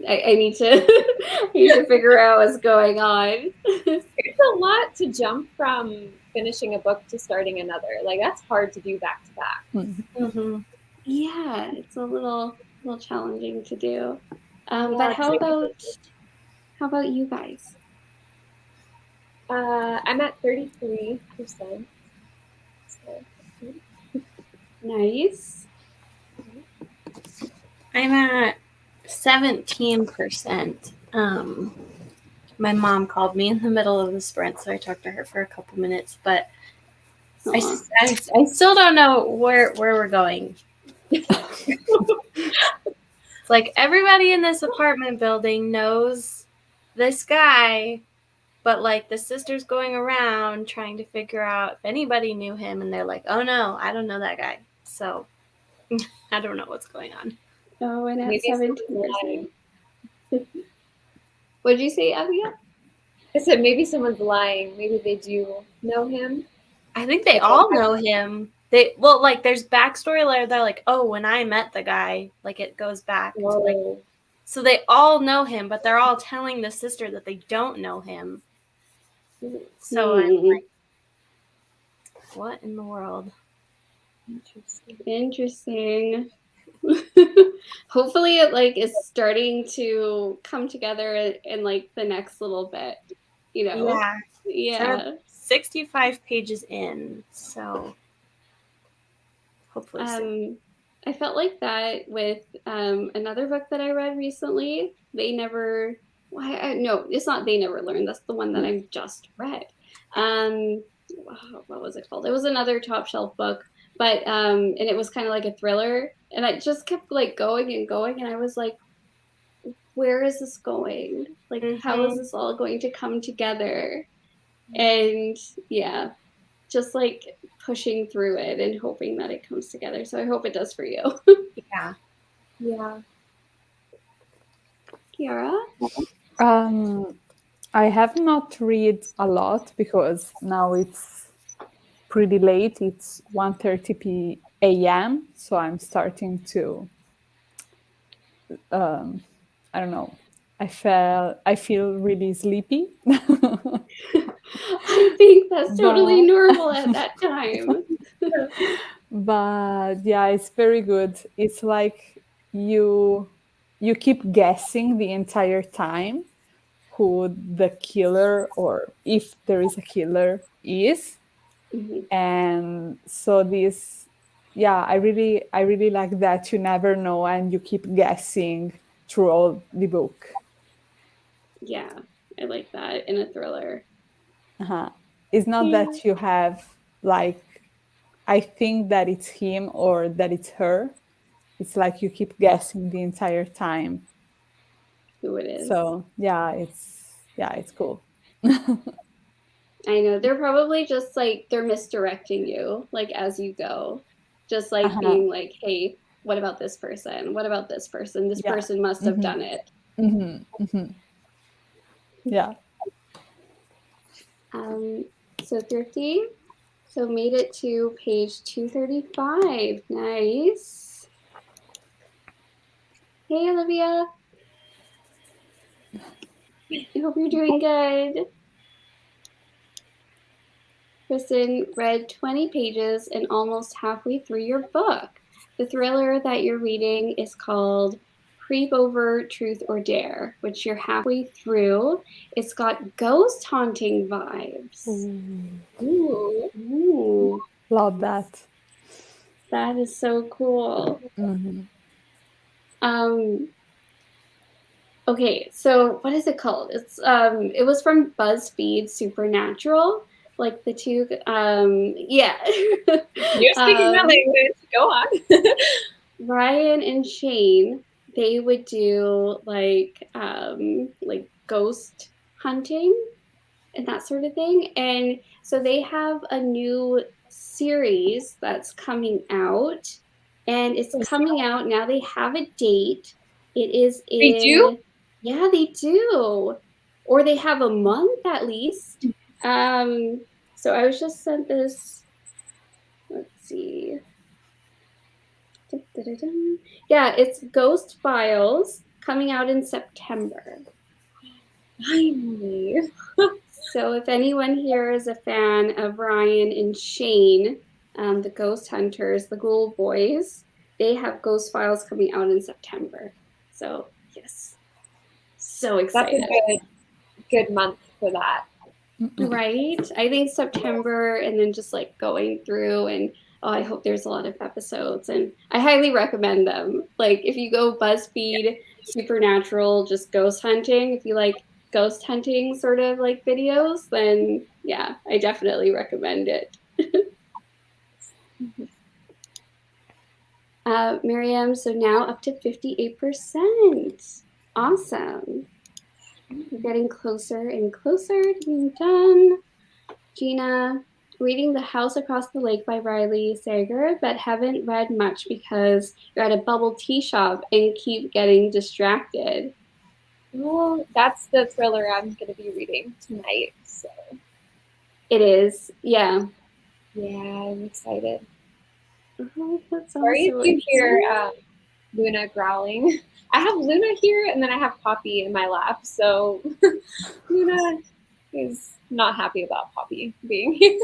S1: I need to I need to figure out what's going on.
S4: It's a lot to jump from finishing a book to starting another. Like that's hard to do back to back.
S2: Mm-hmm.
S1: Yeah, it's a little challenging to do.
S4: Yeah,
S1: But how about you guys?
S4: I'm at 33%. So.
S1: Nice.
S2: I'm at 17%. My mom called me in the middle of the sprint, so I talked to her for a couple minutes, but I still don't know where we're going. It's like everybody in this apartment building knows this guy, but like the sister's going around trying to figure out if anybody knew him, and they're like, oh no, I don't know that guy. So I don't know what's going on.
S1: Oh, and at
S4: Maybe
S1: 17%. What did you say, Abigail?
S4: I said maybe someone's lying. Maybe they do know him.
S2: I think they all know him. Like there's backstory where they're like, oh, when I met the guy, like it goes back to like, so they all know him, but they're all telling the sister that they don't know him. So I'm like, what in the world?
S1: Interesting. Hopefully it like is starting to come together in like the next little bit, Yeah.
S2: 65 pages in, so hopefully soon.
S1: I felt like that with another book that I read recently. No, it's not They Never Learn. That's the one that I just read. What was it called? It was another top shelf book, but and it was kind of like a thriller, and I just kept like going and going, and I was like, where is this going? Like, how is this all going to come together? And yeah, just like pushing through it and hoping that it comes together. So I hope it does for you.
S4: Yeah.
S1: Kiara?
S3: I have not read a lot because now it's pretty late. It's 1:30 a.m. So I'm starting to I don't know. I feel really sleepy.
S1: I think that's totally
S3: But
S1: normal at that time.
S3: but yeah, it's very good. It's like you you keep guessing the entire time who the killer, or if there is a killer, is.
S1: Mhm.
S3: And so this, yeah, I really like that you never know and you keep guessing through all the book.
S1: Yeah, I like that in a thriller.
S3: Uh-huh. It's not
S1: Yeah.
S3: that you have like, I think that it's him or that it's her. It's like you keep guessing the entire time.
S1: Who it is.
S3: So yeah, it's cool.
S1: I know. They're probably just like they're misdirecting you, like as you go. Just like
S3: Uh-huh.
S1: being like, hey, what about this person? What about this person? This
S3: Yeah.
S1: person must have
S3: Hmm.
S1: done it.
S3: Hmm. Hmm. Yeah.
S1: Um, so Thrifty. So made it to page 235. Nice. Hey Olivia. I hope you're doing good. Kristen read 20 pages and almost halfway through your book. The thriller that you're reading is called Creep Over Truth or Dare, which you're halfway through. It's got ghost haunting vibes.
S3: Ooh,
S1: Ooh,
S3: love that.
S1: that is so cool.
S3: Hmm.
S1: Um, okay, so what is it called? It was from BuzzFeed Supernatural, like the two yeah.
S4: You're speaking my language. Go on.
S1: Ryan and Shane, they would do like ghost hunting and that sort of thing. And so they have a new series that's coming out, and it's coming out now. They have a date. It is
S4: They do?
S1: in, yeah, they do, or they have a month at least. So I was just sent this. Let's see. Da-da-da-da. Yeah, it's Ghost Files coming out in September.
S4: Finally.
S1: So if anyone here is a fan of Ryan and Shane, the Ghost Hunters, the Ghoul Boys, they have Ghost Files coming out in September. So yes, so
S4: That's
S1: excited.
S4: a good month for that.
S1: Right? I think September, and then just like going through, and oh, I hope there's a lot of episodes, and I highly recommend them. Like if you go BuzzFeed Supernatural, just ghost hunting, if you like ghost hunting sort of like videos, then yeah, I definitely recommend it. Miriam, so now up to 58%. Awesome. We're getting closer and closer to being done. Gina, reading The House Across the Lake by Riley Sager, but haven't read much because you're at a bubble tea shop and keep getting distracted.
S4: Well, that's the thriller I'm going to be reading tonight. So
S1: It is, yeah.
S4: yeah, I'm excited.
S1: Oh, that sounds
S4: Sorry
S1: so
S4: if you hear
S1: interesting.
S4: Luna growling. I have Luna here, and then I have Poppy in my lap. So Luna is not happy about Poppy being here.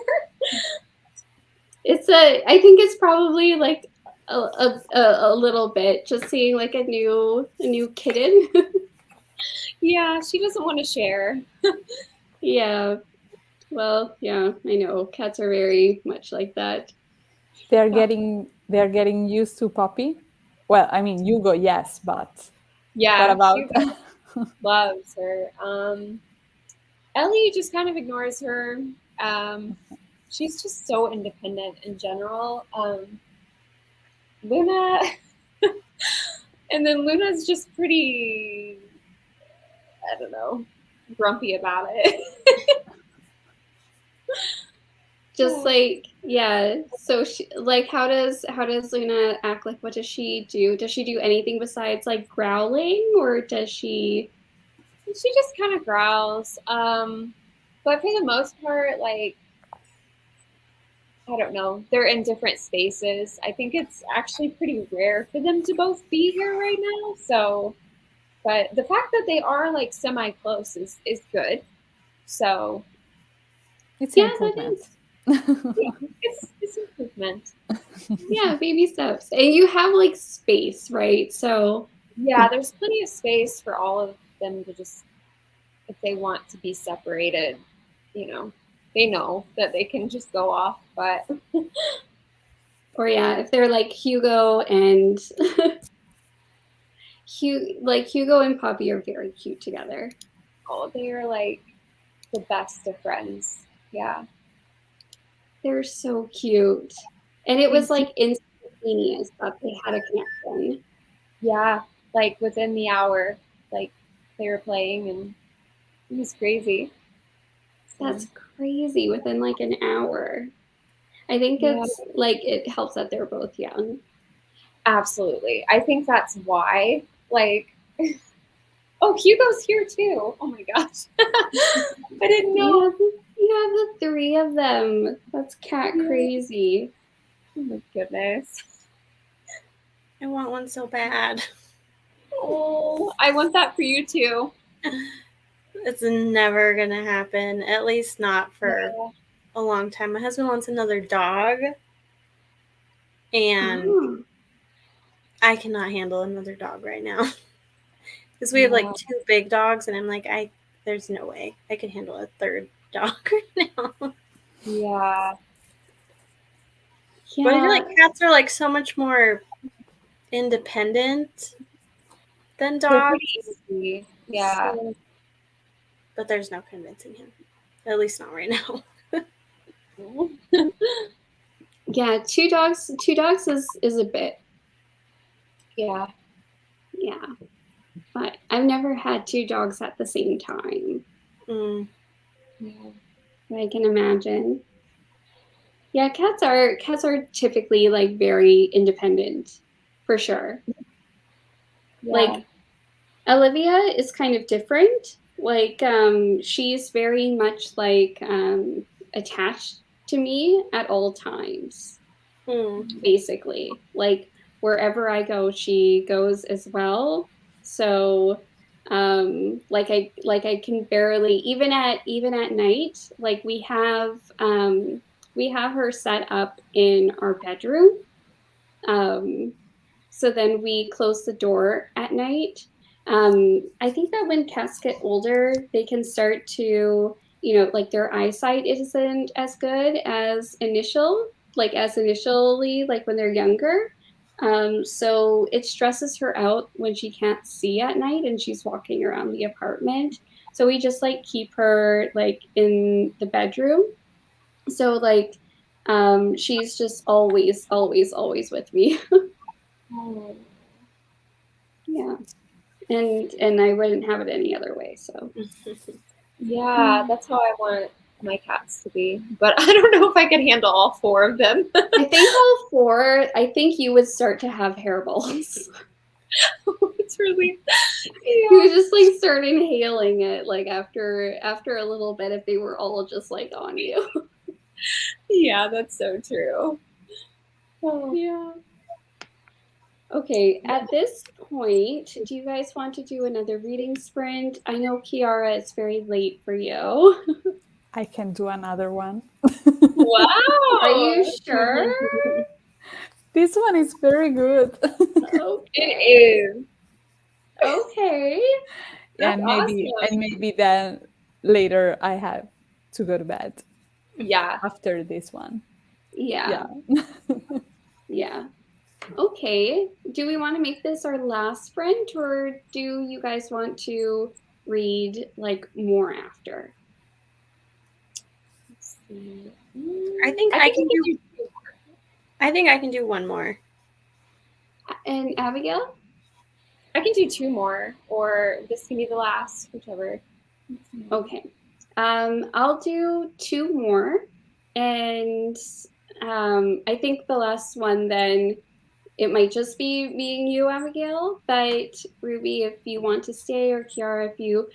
S1: I think it's probably like a little bit just seeing like a new kitten.
S4: Yeah, she doesn't want to share.
S1: Yeah. Well, yeah, I know cats are very much like that.
S3: They're getting used to Poppy. Well, I mean, Hugo, yes, but what
S4: Yeah,
S3: about?
S4: she loves her. Ellie just kind of ignores her. She's just so independent in general. Luna, and then Luna's just pretty, I don't know, grumpy about it.
S1: Just like, yeah. So she, like, how does Luna act? Like, what does she do? Does she do anything besides like growling, or does she?
S4: She just kind of growls. But for the most part, like, I don't know, they're in different spaces. I think it's actually pretty rare for them to both be here right now. So, but the fact that they are like semi-close is good. So,
S3: It's
S1: Yeah,
S3: an
S1: that
S3: improvement.
S1: is.
S4: yeah, it's improvement.
S1: Yeah, baby steps. And you have like space, right? So
S4: Yeah, there's plenty of space for all of them to just, if they want to be separated, they know that they can just go off. But
S1: or yeah, if they're like Hugo and Hugo and Poppy are very cute together.
S4: oh, they are like the best of friends. Yeah.
S1: They're so cute. And it was like instantaneous that they had a connection.
S4: Yeah, like within the hour, like they were playing, and it was crazy. So,
S1: That's crazy within like an hour. I think
S4: yeah,
S1: it's like it helps that they're both young.
S4: absolutely. I think that's why. Like, oh, Hugo's here too. Oh my gosh, I didn't know.
S1: You have the three of them. That's cat
S4: Yeah.
S1: crazy.
S4: Oh my goodness.
S2: I want one so bad.
S4: Oh, I want that for you too.
S2: It's never gonna happen. At least not for
S4: Yeah.
S2: a long time. My husband wants another dog, and
S1: Oh.
S2: I cannot handle another dog right now. Because we have like 2 big dogs, and I'm like, there's no way I could handle a third dog right now.
S4: Yeah.
S2: But I feel like cats are like so much more independent than
S4: They're
S2: dogs.
S4: pretty easy. Yeah.
S2: So, but there's no convincing him. At least not right now.
S1: Yeah, two dogs is a bit.
S4: Yeah.
S1: Yeah. But I've never had two dogs at the same time.
S2: Mm.
S4: Yeah.
S1: I can imagine. Yeah, cats are typically like very independent, for sure.
S4: Yeah.
S1: Like Olivia is kind of different. Like she's very much like attached to me at all times. Basically, like wherever I go, she goes as well. So like I can barely, even at night, like we have her set up in our bedroom. So then we close the door at night. I think that when cats get older, they can start to, like their eyesight isn't as good as initially, like when they're younger. So it stresses her out when she can't see at night and she's walking around the apartment. So we just like keep her like in the bedroom. So like she's just always, always, always with me.
S4: Oh.
S1: Yeah. And I wouldn't have it any other way. So
S4: Yeah, that's how I want my cats to be. But I don't know if I could handle all 4 of them.
S1: I think all 4, I think you would start to have hairballs.
S4: It's really,
S1: You would just like start inhaling it like after a little bit if they were all just like on you.
S4: yeah, that's so true. Oh.
S1: Yeah. Okay, at this point, do you guys want to do another reading sprint? I know Kiara, it's very late for you.
S3: I can do another one.
S4: Wow.
S1: Are you sure?
S3: This one is very good.
S1: Okay.
S4: It is.
S1: Okay.
S4: That's
S3: and
S4: awesome.
S3: maybe then later I have to go to bed
S4: Yeah.
S3: after this one.
S1: Yeah. Yeah. Okay. Do we want to make this our last sprint, or do you guys want to read like more after?
S4: Let's see.
S2: I think I can do. I think I can do one more.
S1: And Abigail?
S4: I can do 2 more, or this can be the last, whichever.
S1: Okay. I'll do 2 more, and I think the last one then it might just be me and you, Abigail. But Ruby, if you want to stay, or Kiara, if you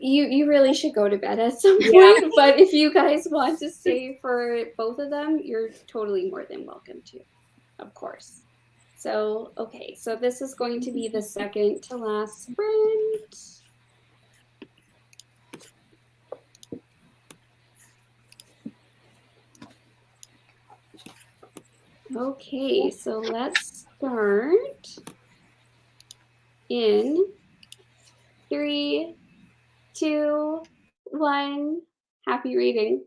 S1: You really should go to bed at some point,
S2: Yeah.
S1: but if you guys want to stay for both of them, you're totally more than welcome to, of course. So, okay, so this is going to be the second to last sprint. Okay, so let's start in 3, 2, 1. Happy reading.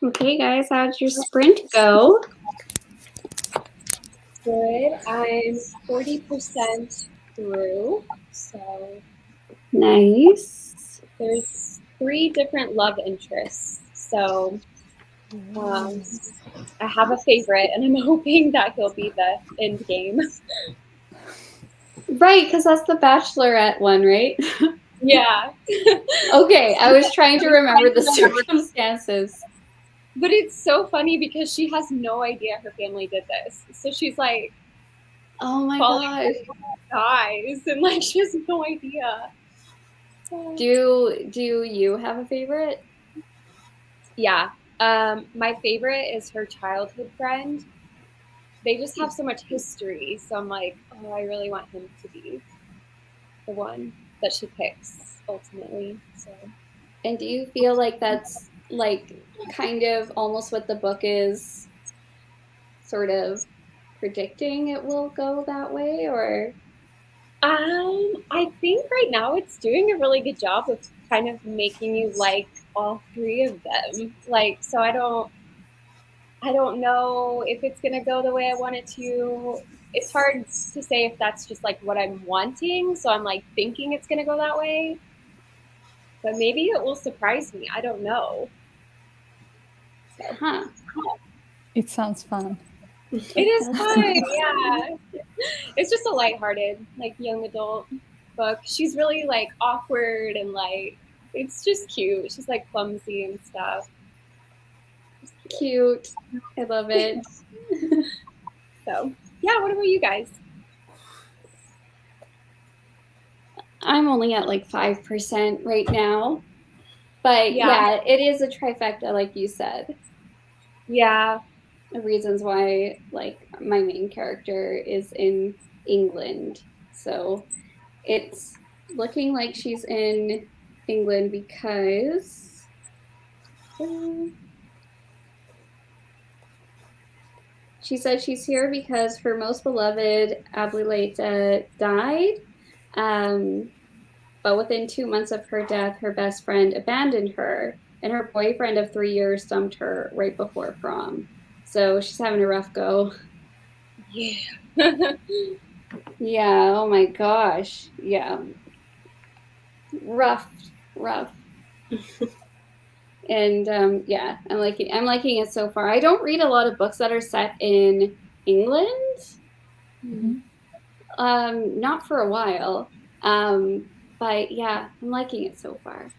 S1: Okay, guys, how'd your sprint go?
S4: Good. I'm 40% through. So
S1: Nice.
S4: there's 3 different love interests. So I have a favorite, and I'm hoping that he'll be the end game.
S1: Right, because that's the Bachelorette one, right?
S4: Yeah.
S1: Okay, I was trying to remember the circumstances.
S4: But it's so funny because she has no idea her family did this. So she's like,
S1: Oh my
S4: falling
S1: gosh.
S4: guys, and like she has no idea.
S1: Do you have a favorite?
S4: Yeah. My favorite is her childhood friend. They just have so much history. So I'm like, oh, I really want him to be the one that she picks ultimately. So
S1: And do you feel like that's like kind of almost what the book is sort of predicting it will go that way, or
S4: I think right now it's doing a really good job of kind of making you like all 3 of them. Like, so I don't know if it's gonna go the way I want it to. It's hard to say if that's just like what I'm wanting. So I'm like thinking it's gonna go that way. But maybe it will surprise me. I don't know. So
S1: huh?
S3: It sounds fun.
S4: it is fun, yeah. It's just a lighthearted, like young adult book. She's really like awkward and like it's just cute. She's like clumsy and stuff.
S1: Cute. I love it.
S4: So yeah, what about you guys?
S1: I'm only at like 5% right now. But
S4: Yeah.
S1: yeah, it is a trifecta, like you said.
S4: Yeah.
S1: The reasons why, like, my main character is in England. So it's looking like she's in England because she said she's here because her most beloved Abuelita died. But within 2 months of her death, her best friend abandoned her, and her boyfriend of 3 years dumped her right before prom. So she's having a rough go.
S4: Yeah.
S1: Yeah, oh my gosh. Yeah. Rough, rough. And yeah, I'm liking it so far. I don't read a lot of books that are set in England. Not for a while. But yeah, I'm liking it so far.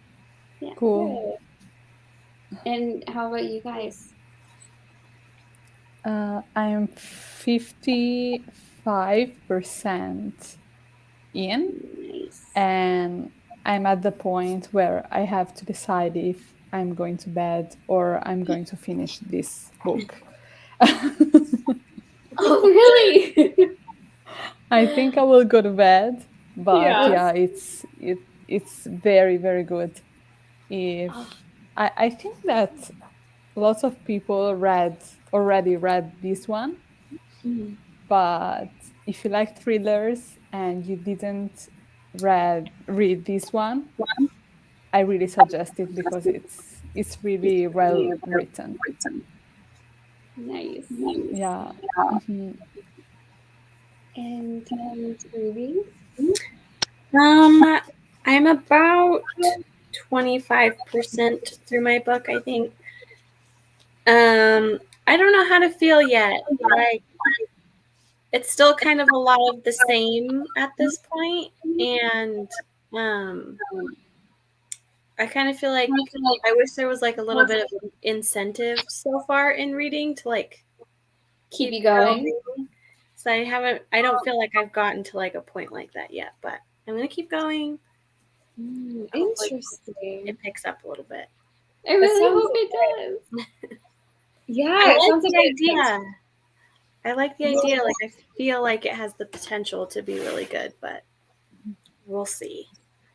S1: Yeah.
S3: Cool.
S1: And how about you guys?
S3: I'm 55% in,
S1: Nice.
S3: and I'm at the point where I have to decide if I'm going to bed or I'm going to finish this book.
S1: Oh, really?
S3: I think I will go to bed, but
S4: Yeah.
S3: it's very, very good. If I think that lots of people already read this one, but if you like thrillers and you didn't read this one, I really suggest it because it's really well written.
S1: Nice.
S3: Yeah. Mhm.
S1: And Ruby?
S2: I'm about 25% through my book, I think. I don't know how to feel yet. Like, it's still kind of a lot of the same at this point, and I kind of feel like I wish there was like a little bit of incentive so far in reading to like
S1: Keep you going.
S2: So I don't feel like I've gotten to like a point like that yet, but I'm gonna keep going. Hopefully
S4: Interesting.
S2: it picks up a little bit.
S1: I really
S4: sounds
S1: hope it does.
S4: Yeah,
S2: I
S4: it
S2: like
S4: sounds
S2: the
S4: like
S2: idea. I like the idea. Like, I feel like it has the potential to be really good, but we'll see.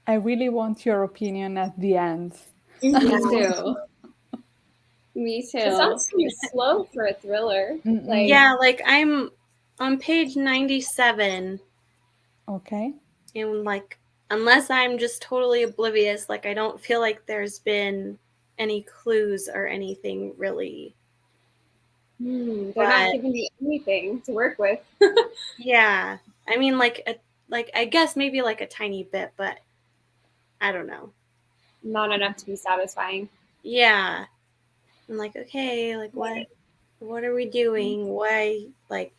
S3: I really want your opinion at the end.
S1: Me too. Me too.
S4: It sounds pretty slow for a thriller. Like,
S2: Yeah, like I'm on page 97,
S3: Okay.
S2: and like unless I'm just totally oblivious, like I don't feel like there's been any clues or anything really.
S4: They're
S2: But-
S4: not giving you anything to work with.
S2: Yeah. I mean, like I guess maybe like a tiny bit, but I don't know.
S4: Not enough to be satisfying.
S2: Yeah. I'm like, okay, like what are we doing? Why, like,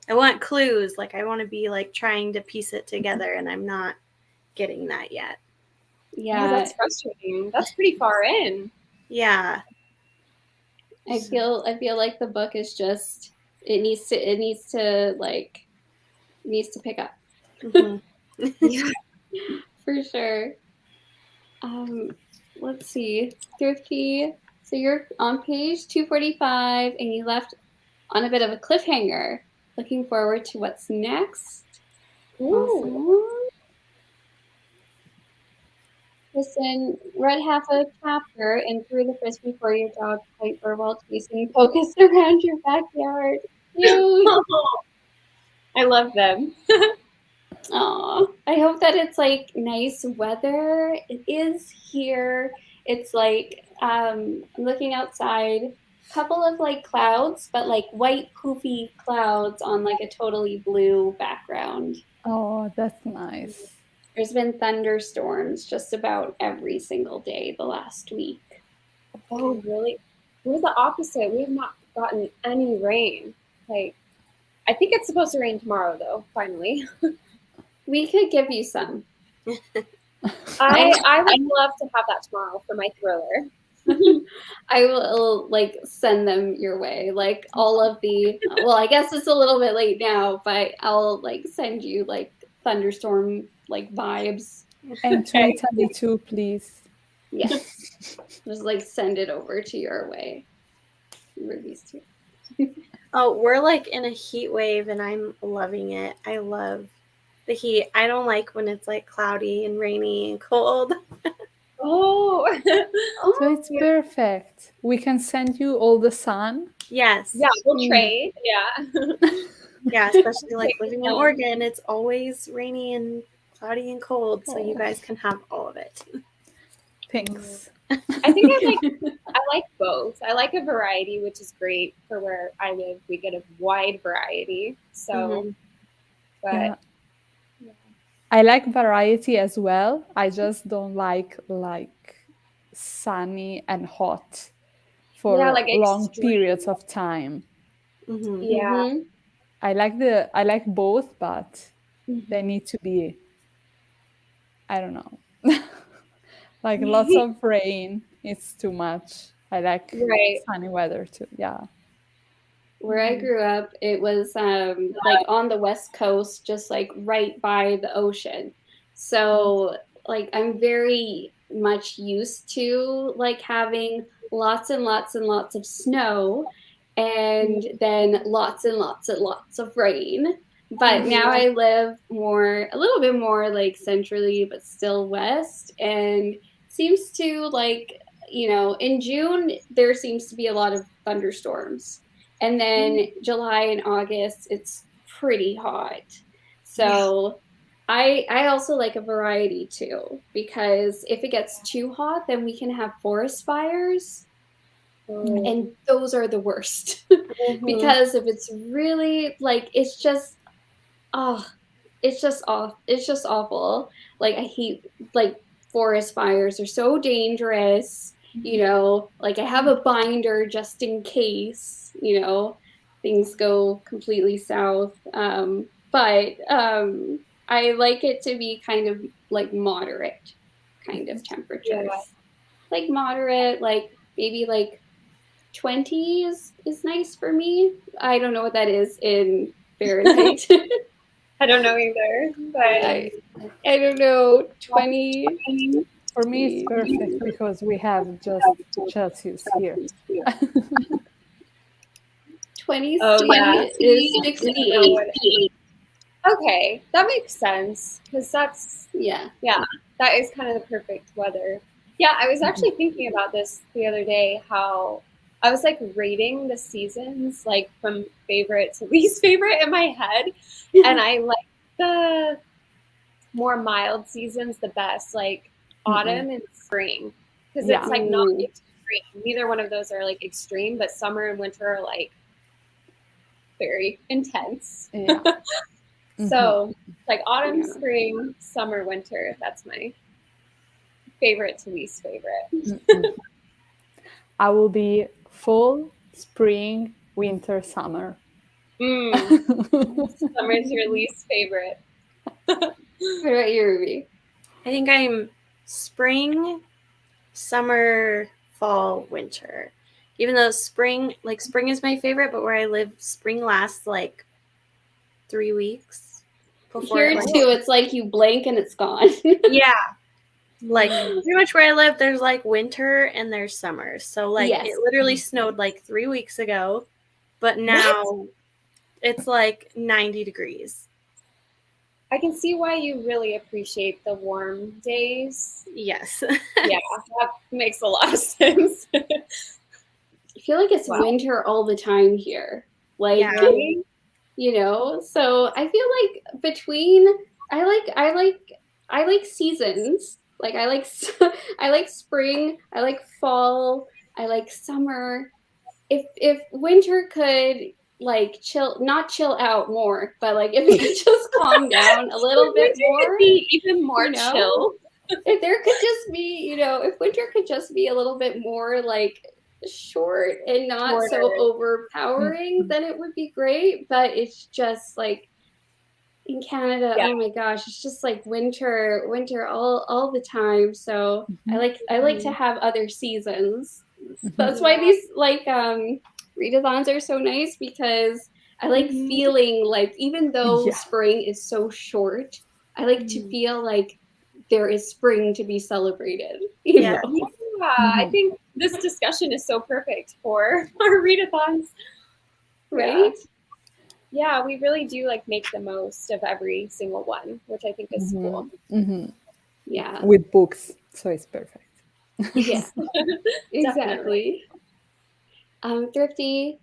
S2: I want clues. Like, I want to be like trying to piece it together, and I'm not getting that yet.
S1: Yeah,
S4: that's frustrating. That's pretty far in.
S2: Yeah.
S1: I feel like the book is just it needs to pick up.
S2: Mhm.
S4: Yeah.
S1: For sure. Let's see. Thrifty. So you're on page 245 and you left on a bit of a cliffhanger. Looking forward to what's next. Awesome. Kristen read half a chapter and threw the frisbee for your dog Piper while chasing focused around your backyard. Cute.
S4: I love them.
S1: Aw, I hope that it's like nice weather. It is here. It's like I'm looking outside, couple of like clouds, but like white poofy clouds on like a totally blue background.
S3: Oh, that's nice.
S1: There's been thunderstorms just about every single day the last week.
S4: Oh, really? We're the opposite. We have not gotten any rain. Like, I think it's supposed to rain tomorrow, though. Finally,
S1: We could give you some.
S4: I would love to have that tomorrow for my thriller.
S1: I will like send them your way. Like all of the well, I guess it's a little bit late now, but I'll like send you like thunderstorm like vibes.
S3: And 2022, please.
S1: Yes. Just like send it over to your way. Ruby's too.
S2: Oh, we're like in a heat wave and I'm loving it. I love the heat. I don't like when it's like cloudy and rainy and cold.
S4: Oh,
S3: So it's perfect. We can send you all the sun.
S2: Yes.
S4: yeah, we'll trade. Yeah.
S2: Yeah, especially like living in Oregon, it's always rainy and cloudy and cold, so you guys can have all of it.
S3: Thanks.
S4: I think I like both. I like a variety, which is great for where I live. We get a wide variety. So, but
S3: Yeah. I like variety as well. I just don't like sunny and hot for
S4: like
S3: long
S4: extreme.
S3: periods of time.
S2: Mm-hmm.
S4: Yeah.
S3: I like both, but they need to be, I don't know, like lots of rain. It's too much. I like sunny weather too. Yeah.
S1: Where I grew up, it was like on the West Coast, just like right by the ocean. So like I'm very much used to like having lots and lots and lots of snow and then lots and lots and lots of rain. But now I live a little bit more like centrally, but still west, and seems to like, in June, there seems to be a lot of thunderstorms. And then July and August, it's pretty hot. So I also like a variety too, because if it gets too hot, then we can have forest fires. And those are the worst. Because if it's really like, it's just awful. Like I hate like forest fires are so dangerous. Like I have a binder just in case, things go completely south. But I like it to be kind of like moderate kind of temperatures. Like moderate, like maybe like 20s is nice for me. I don't know what that is in Fahrenheit.
S4: I don't know either, but
S1: I don't know, 20.
S3: For me, it's perfect because we have just Celsius here.
S1: 20
S4: yeah.
S1: is 68.
S4: Okay, that makes sense because that's that is kind of the perfect weather. Yeah, I was actually thinking about this the other day, how I was like rating the seasons like from favorite to least favorite in my head, and I like the more mild seasons the best, like autumn and spring, because it's like not extreme extreme. Neither one of those are like extreme, but summer and winter are like very intense.
S3: Yeah.
S4: So like autumn,
S1: Yeah.
S4: spring, summer, winter. That's my favorite to least favorite.
S3: Mhm. I will be fall, spring, winter, summer.
S4: Summer is your least favorite.
S1: What about you, Ruby?
S2: I think I'm spring, summer, fall, winter. Even though spring is my favorite, but where I live, spring lasts like 3 weeks before
S1: Here
S2: it, like,
S1: too, it's like you blink and it's gone.
S2: yeah. Like pretty much where I live, there's like winter and there's summer. So like
S1: Yes.
S2: it literally snowed like 3 weeks ago, but now it's like 90 degrees.
S4: I can see why you really appreciate the warm days.
S2: Yes.
S4: Yeah, that makes a lot of sense.
S1: I feel like it's winter all the time here. Like,
S2: Yeah.
S1: you know, so I feel like between I like seasons. Like I like spring, I like fall, I like summer. If winter could like not chill out more, but like if it could just calm down a little bit more,
S4: could be even more chill.
S1: If there could just be, you know, if winter could just be a little bit more like short and not so overpowering, then it would be great. But it's just like in Canada, oh my gosh, it's just like winter all the time. So I like to have other seasons. That's why these like readathons are so nice, because I like feeling like, even though spring is so short, I like to feel like there is spring to be celebrated. You know?
S4: I think this discussion is so perfect for our readathons.
S1: Right?
S4: Yeah, we really do like make the most of every single one, which I think is cool.
S1: Yeah.
S3: With books, so it's perfect.
S1: Yeah. Exactly. Thrifty.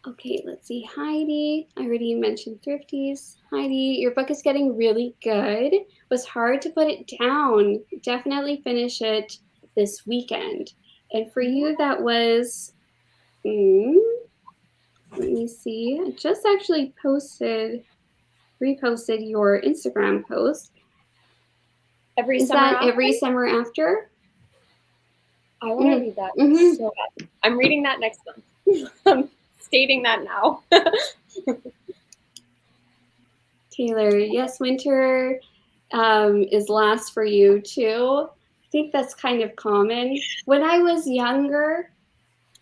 S1: Okay, let's see. Heidi, I already mentioned Thrifties. Heidi, your book is getting really good. It was hard to put it down. Definitely finish it this weekend. And for you, that was, let me see. I just actually reposted your Instagram post.
S4: Every summer after? I want to read that so bad. I'm reading that next month. I'm stating that now.
S1: Taylor, yes, winter is last for you too. I think that's kind of common. When I was younger,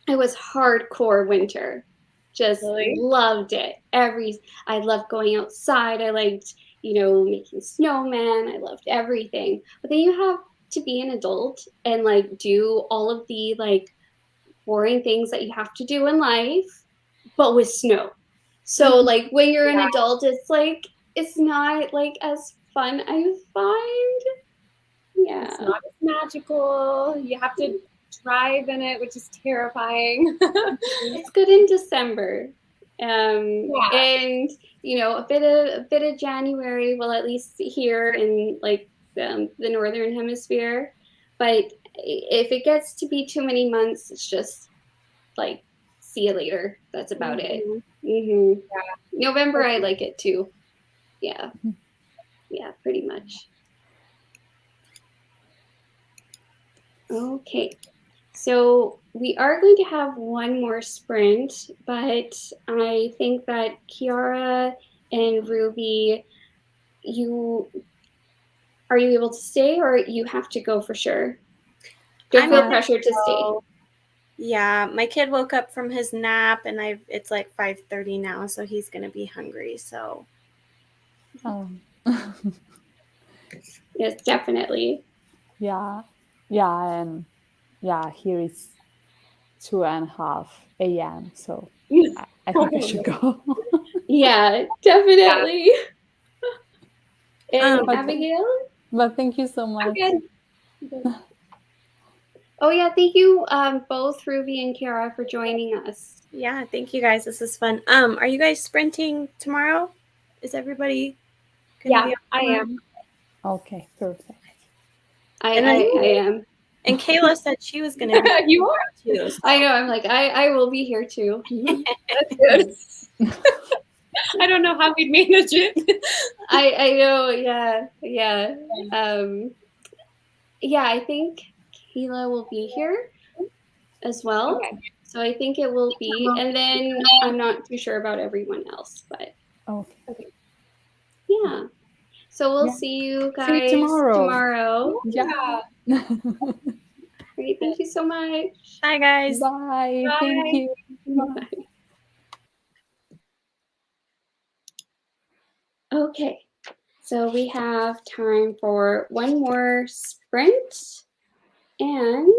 S1: I was hardcore winter. Just loved it. I loved going outside. I liked, you know, making snowmen. I loved everything. But then you have to be an adult and like do all of the like boring things that you have to do in life, but with snow. So like when you're an adult, it's like it's not like as fun, I find. Yeah.
S4: It's not as magical. You have to drive in it, which is terrifying.
S1: It's good in December. And you know, a bit of January, well, at least here in like the northern hemisphere. But if it gets to be too many months, it's just like, see you later. That's about it. Yeah. November, I like it too. Yeah. Yeah, pretty much. Okay. So we are going to have one more sprint, but I think that Kiara and Ruby, are you able to stay, or you have to go for sure? Don't feel pressured to stay.
S2: Yeah, my kid woke up from his nap, and it's like 5:30 now, so he's gonna be hungry. So,
S1: Yes, definitely.
S3: Yeah, and here it's 2:30 a.m. So I think I should go.
S1: Yeah, definitely. And Abigail?
S3: But thank you so much.
S1: Oh yeah, thank you both, Ruby and Kiara, for joining us.
S2: Yeah, thank you guys. This is fun. Are you guys sprinting tomorrow? Is everybody gonna be on
S4: I am.
S3: Okay, perfect.
S1: I am.
S2: And Kayla said she was going to be
S4: You are?
S2: too. So.
S1: I know. I'm like, I will be here too.
S4: That's good. I don't know how we'd manage it.
S1: I know. Yeah. Yeah. Yeah, I think Kayla will be here as well.
S4: Okay.
S1: So I think it will be. And then I'm not too sure about everyone else, but
S3: Okay.
S1: yeah. So we'll
S3: Yeah.
S1: see you
S3: See you
S1: guys tomorrow.
S3: Yeah.
S1: Great. Thank you so much.
S2: Bye, guys.
S3: Bye.
S4: Bye.
S3: Thank you.
S1: Bye. Okay. So we have time for one more sprint. And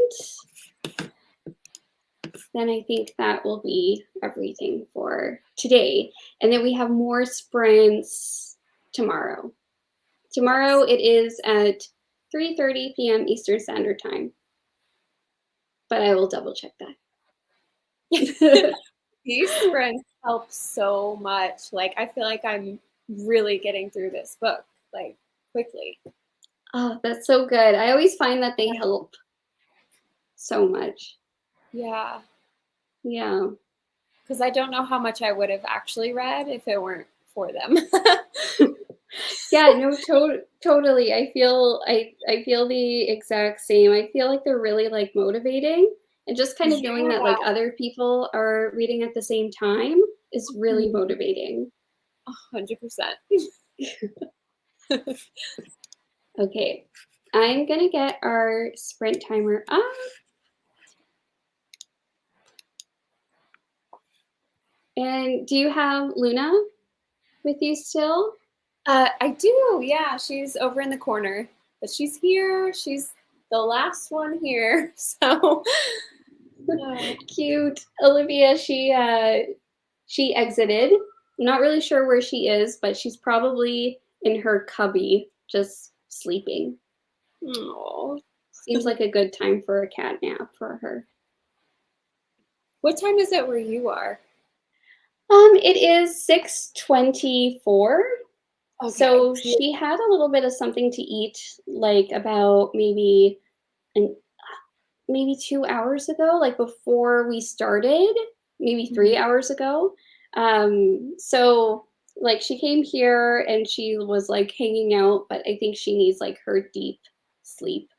S1: then I think that will be everything for today. And then we have more sprints tomorrow. Tomorrow it is at 3:30 p.m. Eastern Standard Time. But I will double check that.
S4: These sprints help so much. Like, I feel like I'm really getting through this book, like, quickly.
S1: Oh, that's so good. I always find that they help so much.
S4: Yeah.
S1: Yeah.
S4: Because I don't know how much I would have actually read if it weren't for them.
S1: Yeah, no, totally. I feel the exact same. I feel like they're really like motivating, and just kind of knowing that like other people are reading at the same time is really motivating.
S4: 100%.
S1: Okay, I'm gonna get our sprint timer up. And do you have Luna with you still?
S4: I do, yeah. She's over in the corner, but she's here. She's the last one here. So
S1: Cute. Olivia, she exited. I'm not really sure where she is, but she's probably in her cubby, just sleeping.
S4: oh.
S1: Seems like a good time for a cat nap for her.
S4: What time is it where you are?
S1: It is 6:24.
S4: Okay.
S1: So she had a little bit of something to eat, like about maybe 2 hours ago, like before we started, maybe 3 hours ago. So like she came here and she was like hanging out, but I think she needs like her deep sleep,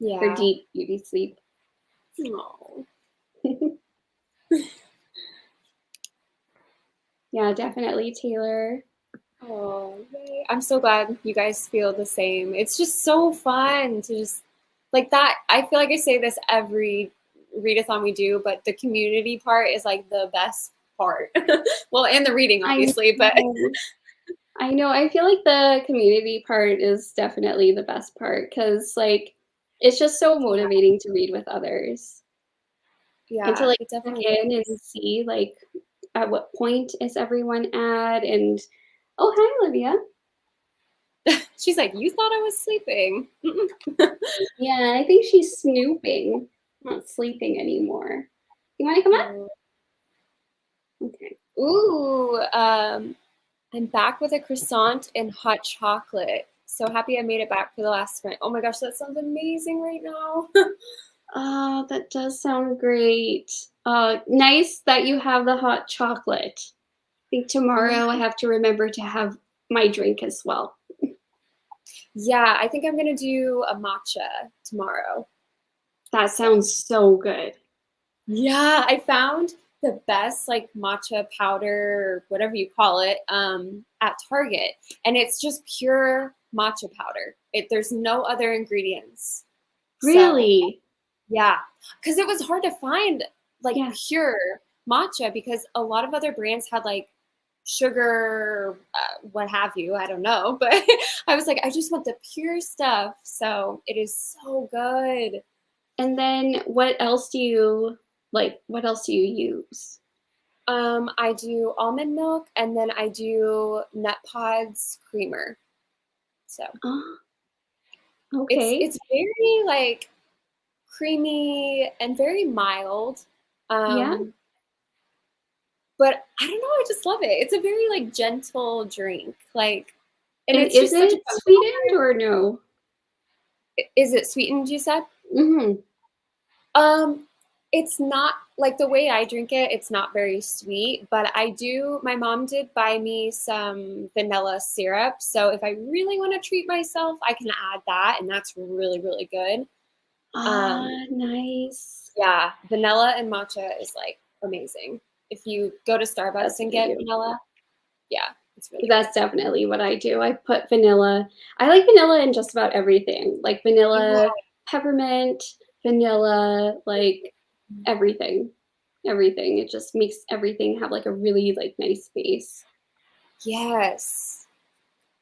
S1: her
S4: Yeah.
S1: deep beauty sleep.
S4: Oh.
S1: Yeah, definitely, Taylor.
S4: Oh, yay. I'm so glad you guys feel the same. It's just so fun to just like that. I feel like I say this every readathon we do, but the community part is like the best part. Well, and the reading, obviously, but
S1: I know. I feel like the community part is definitely the best part because like it's just so motivating to read with others.
S4: yeah,
S1: And to like
S4: it
S1: check
S4: definitely
S1: in
S4: is.
S1: and see like at what point is everyone at, and oh, hi Olivia.
S4: She's like, you thought I was sleeping.
S1: Yeah, I think she's snooping, not sleeping anymore. You want to come up? Okay.
S4: Ooh, I'm back with a croissant and hot chocolate. So happy I made it back for the last sprint. Oh my gosh, that sounds amazing right now.
S1: Oh, that does sound great. Nice that you have the hot chocolate. I think tomorrow I have to remember to have my drink as well.
S4: Yeah, I think I'm gonna do a matcha tomorrow.
S1: That sounds so good.
S4: Yeah, I found the best like matcha powder or whatever you call it at Target, and it's just pure matcha powder. There's no other ingredients.
S1: Really?
S4: So, yeah, because it was hard to find like pure matcha because a lot of other brands had like sugar, what have you. I don't know, but I was like, I just want the pure stuff. So it is so good.
S1: And then what else do you like? What else do you use?
S4: I do almond milk and then I do nut pods creamer. So
S1: okay.
S4: it's very like creamy and very mild.
S1: Yeah.
S4: But I don't know, I just love it. It's a very like gentle drink. Like, and
S1: And
S4: it's
S1: is
S4: just such
S1: it sweetened or no?
S4: Is it sweetened, you said? It's not like the way I drink it, it's not very sweet, but my mom did buy me some vanilla syrup. So if I really want to treat myself, I can add that, and that's really, really good.
S1: Nice.
S4: Yeah, vanilla and matcha is like amazing. If you go to Starbucks and get vanilla, yeah, it's really
S1: That's definitely what I do. I put vanilla. I like vanilla in just about everything. Like vanilla, peppermint, vanilla, like everything. Everything. It just makes everything have like a really like nice base.
S4: Yes.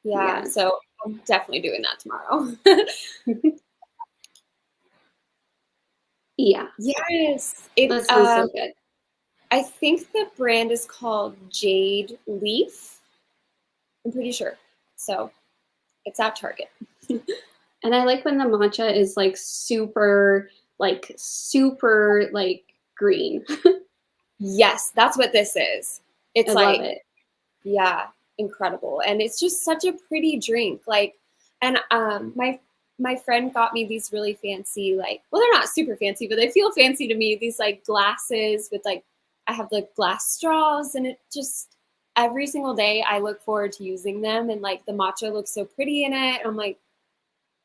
S4: Yeah. So I'm definitely doing that tomorrow.
S1: Yeah.
S4: Yes.
S1: That sounds so good.
S4: I think the brand is called Jade Leaf. I'm pretty sure. So it's at Target.
S1: And I like when the matcha is like super green.
S4: Yes, that's what this is. It's
S1: I
S4: like,
S1: love it.
S4: Yeah, incredible. And it's just such a pretty drink. Like, and my friend got me these really fancy, like, well, they're not super fancy, but they feel fancy to me. These like glasses with like, I have the glass straws, and it just every single day I look forward to using them. And like the matcha looks so pretty in it. And I'm like,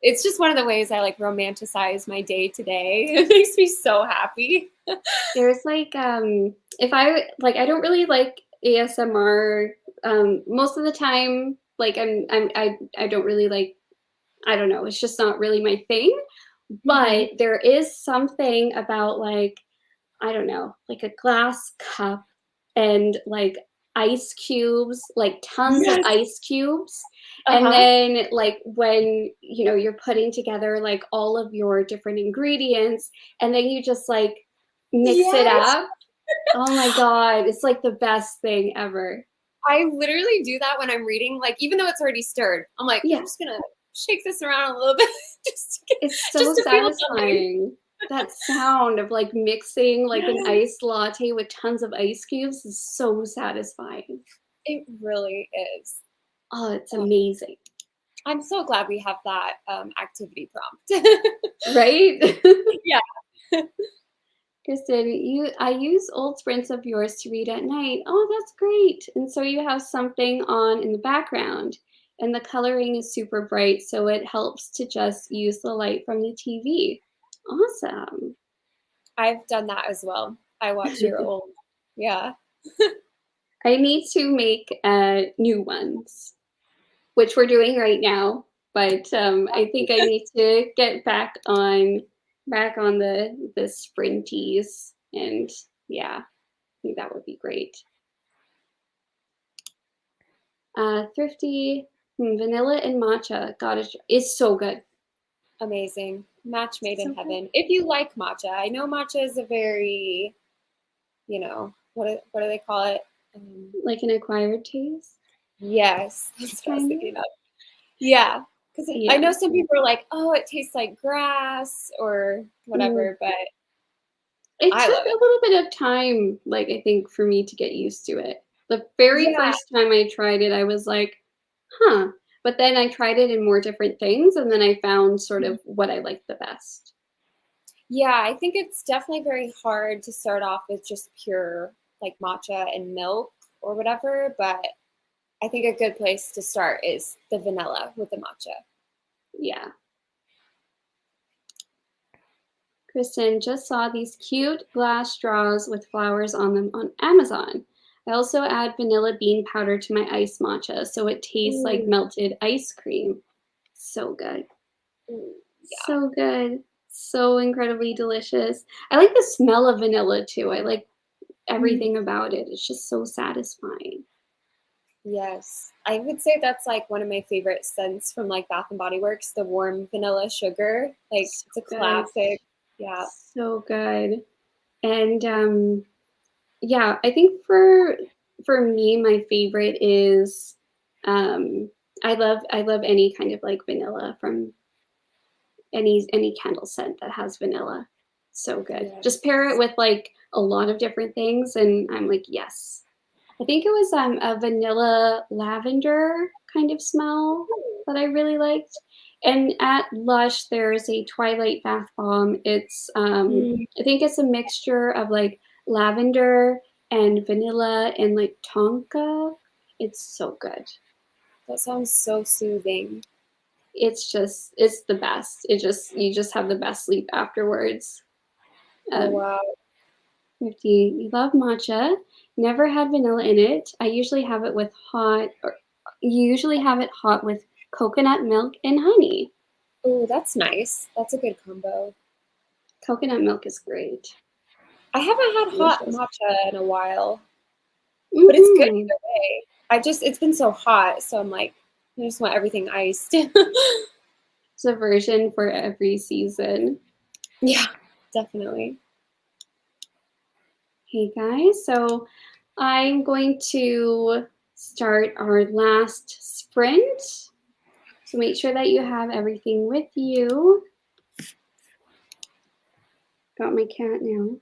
S4: it's just one of the ways I like romanticize my day to day. It makes me so happy.
S1: There's like if I like I don't really like ASMR most of the time. Like I don't really like, I don't know, it's just not really my thing. But there is something about like, I don't know, like a glass cup and like ice cubes, like tons of ice cubes. And then like when, you know, you're putting together like all of your different ingredients and then you just like mix it up. Oh my God, it's like the best thing ever.
S4: I literally do that when I'm reading, like even though it's already stirred, I'm like, I'm just gonna shake this around a little bit.
S1: It's so satisfying. That sound of like mixing like an iced latte with tons of ice cubes is so satisfying.
S4: It really is.
S1: Oh, it's amazing.
S4: I'm so glad we have that activity prompt.
S1: Right?
S4: Yeah.
S1: Kristen, I use old sprints of yours to read at night. Oh, that's great. And so you have something on in the background. And the coloring is super bright, so it helps to just use the light from the TV. Awesome.
S4: I've done that as well. I watch your old. Yeah.
S1: I need to make new ones, which we're doing right now. But I think I need to get back on the sprinties, and yeah, I think that would be great. Thrifty vanilla and matcha. God, it's so good.
S4: Amazing. Match made in heaven. If you like matcha, I know matcha is a very, you know, what do they call it?
S1: Like an acquired taste?
S4: Yes, that's what I was thinking of. Yeah, because I know some people are like, oh, it tastes like grass or whatever, but
S1: it took a little bit of time, like I think, for me to get used to it. The very first time I tried it, I was like, huh. But then I tried it in more different things, and then I found sort of what I liked the best.
S4: Yeah, I think it's definitely very hard to start off with just pure like matcha and milk or whatever, but I think a good place to start is the vanilla with the matcha.
S1: Yeah. Kristen, just saw these cute glass straws with flowers on them on Amazon. I also add vanilla bean powder to my iced matcha, so it tastes like melted ice cream. So good. Yeah. So good. So incredibly delicious. I like the smell of vanilla too. I like everything about it. It's just so satisfying.
S4: Yes. I would say that's like one of my favorite scents from like Bath and Body Works, the warm vanilla sugar. Like it's a classic. Yeah.
S1: So good. And yeah, I think for me, my favorite is I love any kind of like vanilla from any candle scent that has vanilla. So good.
S4: Yes.
S1: Just pair it with like a lot of different things and I'm like, yes. I think it was a vanilla lavender kind of smell that I really liked. And at Lush, there's a Twilight bath bomb. It's I think it's a mixture of like lavender and vanilla and like tonka. It's so good.
S4: That sounds so soothing.
S1: It's the best. You just have the best sleep afterwards.
S4: Oh wow.
S1: 50. You love matcha. Never had vanilla in it. I usually have it with you usually have it hot with coconut milk and honey.
S4: Oh, that's nice. That's a good combo.
S1: Coconut milk is great.
S4: I haven't had hot
S1: Delicious.
S4: matcha in a while, but it's good either way. It's been so hot, so I'm like, I just want everything iced.
S1: It's a version for every season.
S4: Yeah, definitely.
S1: Hey guys, so I'm going to start our last sprint. So make sure that you have everything with you. Got my cat now.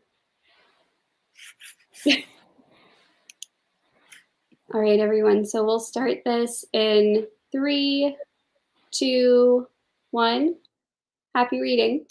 S1: All right, everyone. So we'll start this in 3, 2, 1. Happy reading.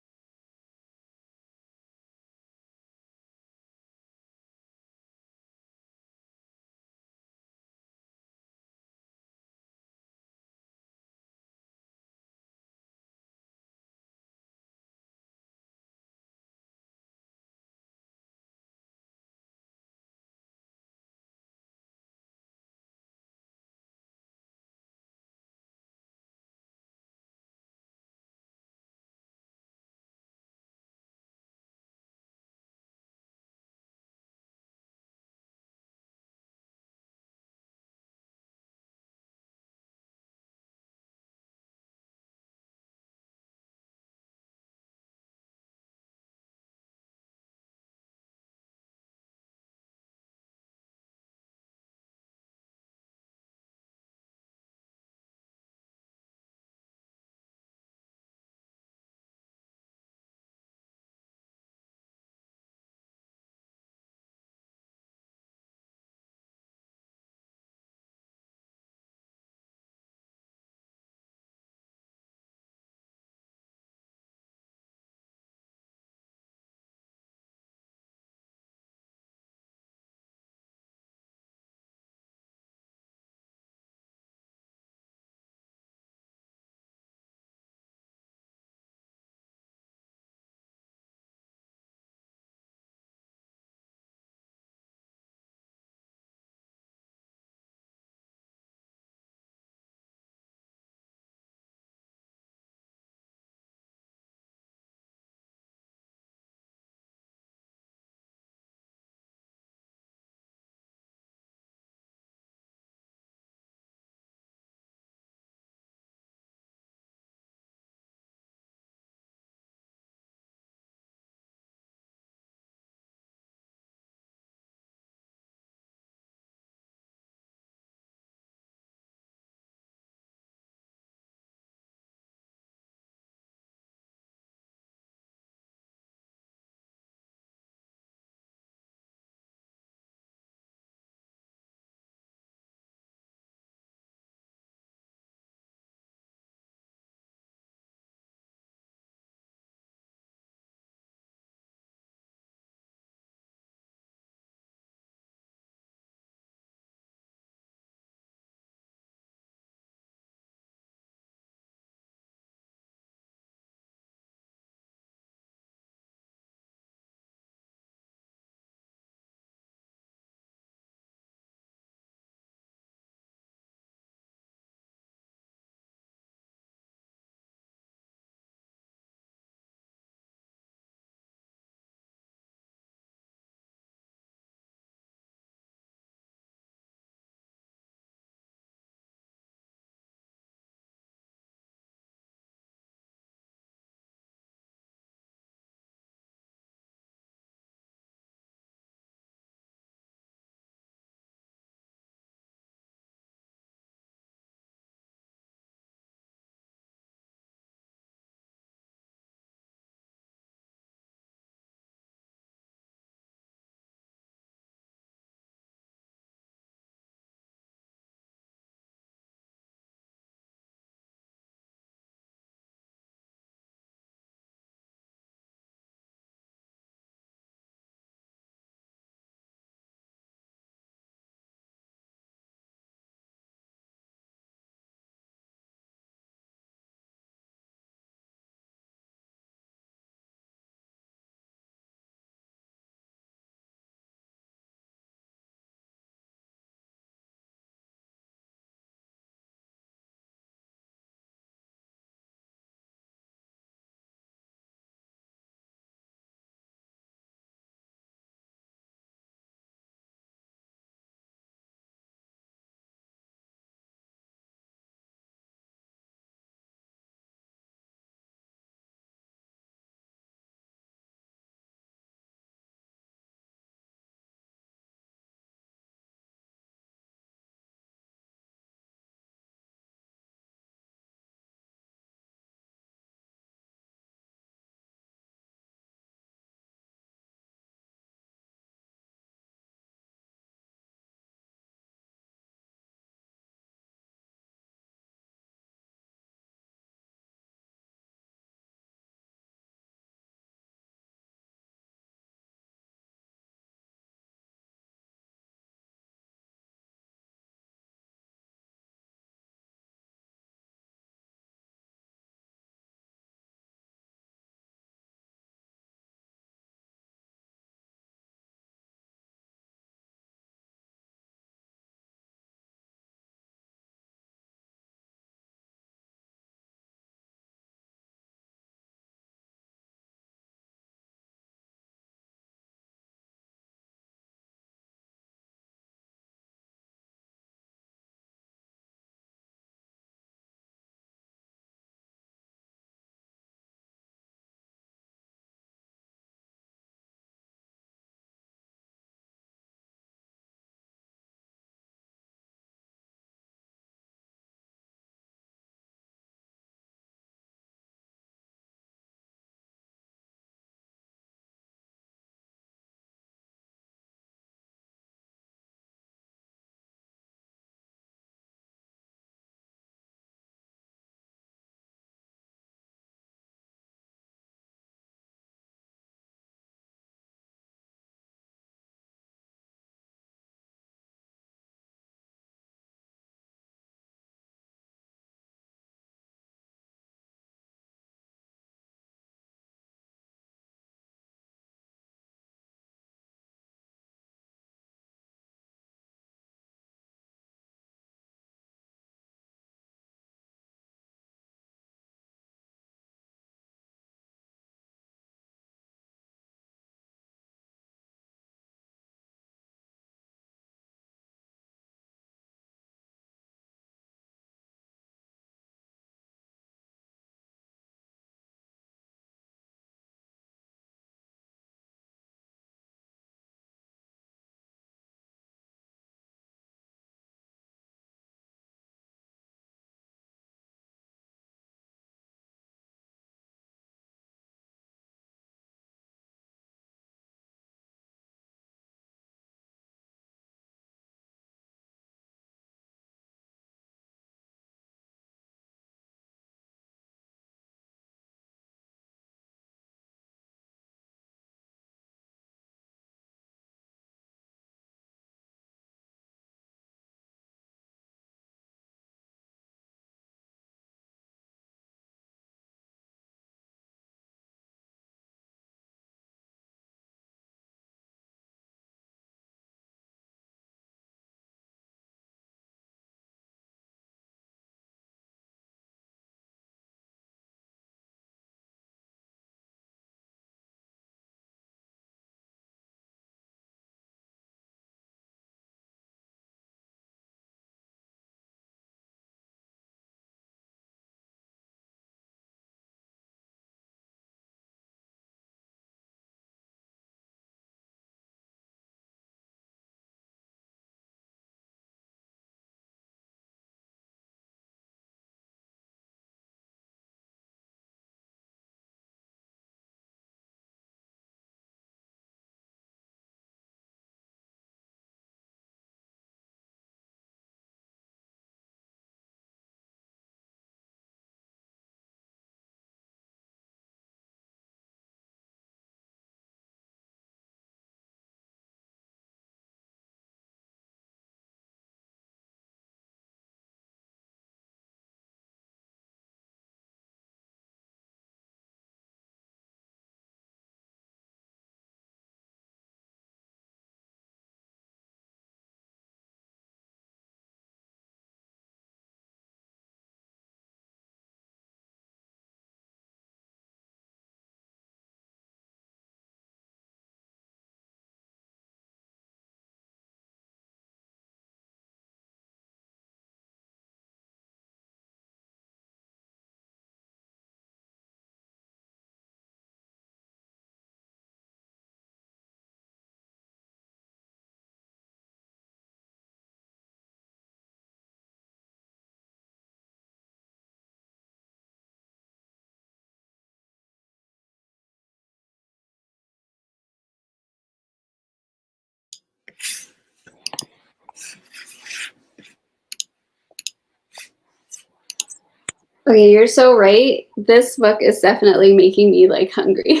S1: Okay, you're so right. This book is definitely making me like hungry.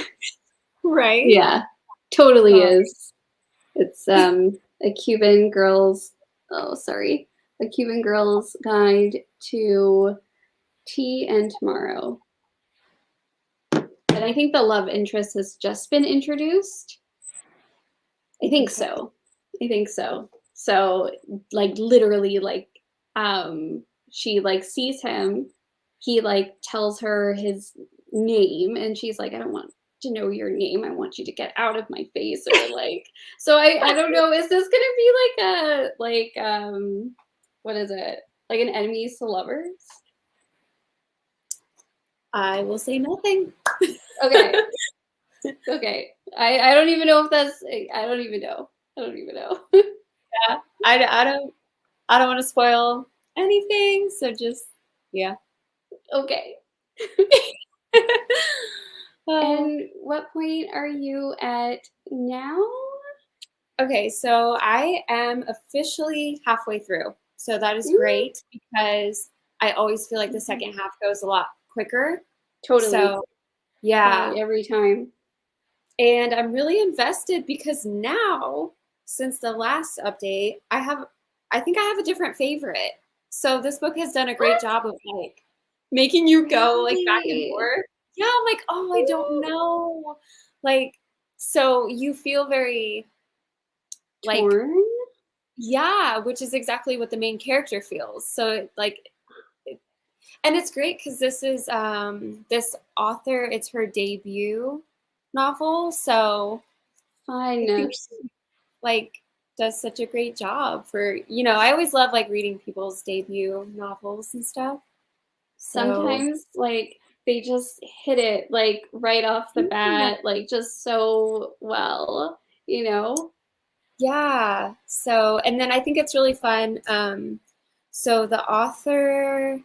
S2: Right?
S1: Yeah, totally
S2: Oh.
S1: is. It's a Cuban girl's a Cuban girl's guide to tea and tomorrow. And I think the love interest has just been introduced. I think so. So like literally like she like sees him, he like tells her his name and she's like, I don't want to know your name. I want you to get out of my face, or like, so I don't know, is this gonna be like a what is it? Like an enemies to lovers?
S2: I will say nothing.
S1: Okay. Okay. I don't even know if that's I don't even know.
S2: Yeah, I don't want to spoil anything, so just yeah.
S1: Okay.
S2: Oh.
S1: And what point are you at now?
S2: Okay, so I am officially halfway through. So that is
S1: Ooh.
S2: great because I always feel like the second half goes a lot quicker.
S1: Totally.
S2: So yeah.
S1: Totally, every time.
S2: And I'm really invested because now, since the last update, I think I have a different favorite. So this book has done a great job of like making you go like back and
S1: Really?
S2: forth. Yeah, I'm like, oh, I don't know. Like, so you feel very like,
S1: Torn?
S2: yeah, which is exactly what the main character feels. So like, and it's great because this is this author, it's her debut novel. So I
S1: Fun.
S2: think she like does such a great job for, you know, I always love like reading people's debut novels and stuff. So
S1: Sometimes like they just hit it like right off the bat, like just so well, you know?
S2: yeah. So and then I think it's really fun. So the author,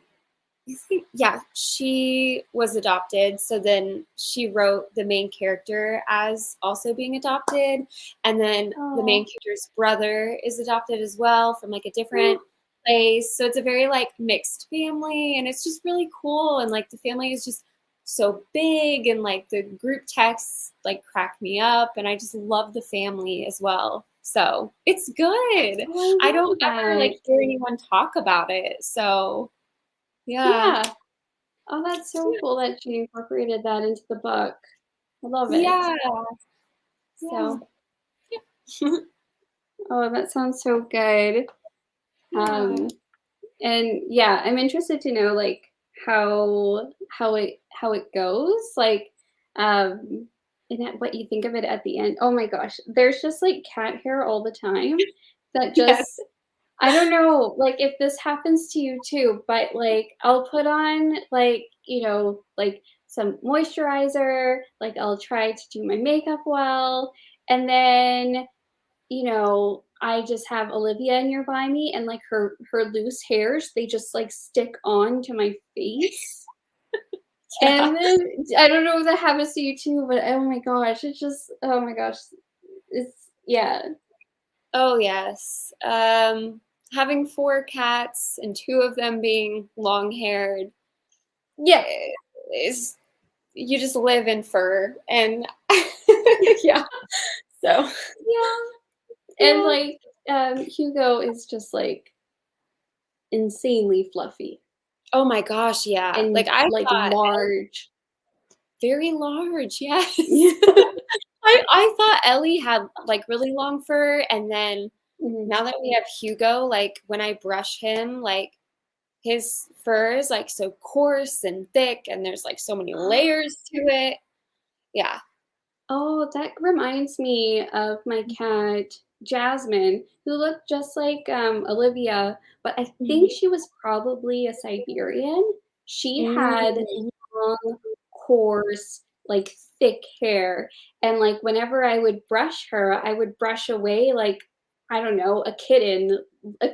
S2: I think, yeah, she was adopted. So then she wrote the main character as also being adopted. And then the main character's brother is adopted as well from like a different place. So it's a very like mixed family and it's just really cool. And like the family is just so big and like the group texts like crack me up. And I just love the family as well. So it's good.
S1: Oh,
S2: I don't
S1: love
S2: ever like
S1: that.
S2: hear anyone talk about it. So yeah.
S1: Yeah. Oh, that's so cool that she incorporated that into the book. I love it.
S2: Yeah.
S1: So,
S2: Yeah.
S1: oh, that sounds so good.
S2: Yeah.
S1: And yeah, I'm interested to know like how it goes, like and what you think of it at the end. Oh my gosh, there's just like cat hair all the time that
S2: Yes.
S1: just I don't know like if this happens to you too, but like I'll put on like, you know, like some moisturizer, like I'll try to do my makeup well, and then you know, I just have Olivia nearby me and like her loose hairs, they just like stick on to my face.
S2: Yeah.
S1: And then I don't know if that happens to you too, but oh my gosh, it's just oh my gosh. It's yeah.
S2: Oh yes. Having 4 cats and 2 of them being long-haired,
S1: Yeah.
S2: is you just live in fur and yeah. So
S1: Yeah. And like Hugo is just like insanely fluffy
S2: oh my gosh, yeah.
S1: and
S2: Like I
S1: like
S2: thought
S1: large.
S2: very large, yes.
S1: Yeah.
S2: I thought Ellie had like really long fur and then
S1: Mhm.
S2: now that we have Hugo, like when I brush him, like his fur is like so coarse and thick and there's like so many layers to it. Yeah.
S1: Oh, that reminds me of my cat Jasmine, who looked just like Olivia, but I think she was probably a Siberian. She had
S2: Mm.
S1: long, coarse, like thick hair, and like whenever I would brush her, I would brush away like I don't know, a kitten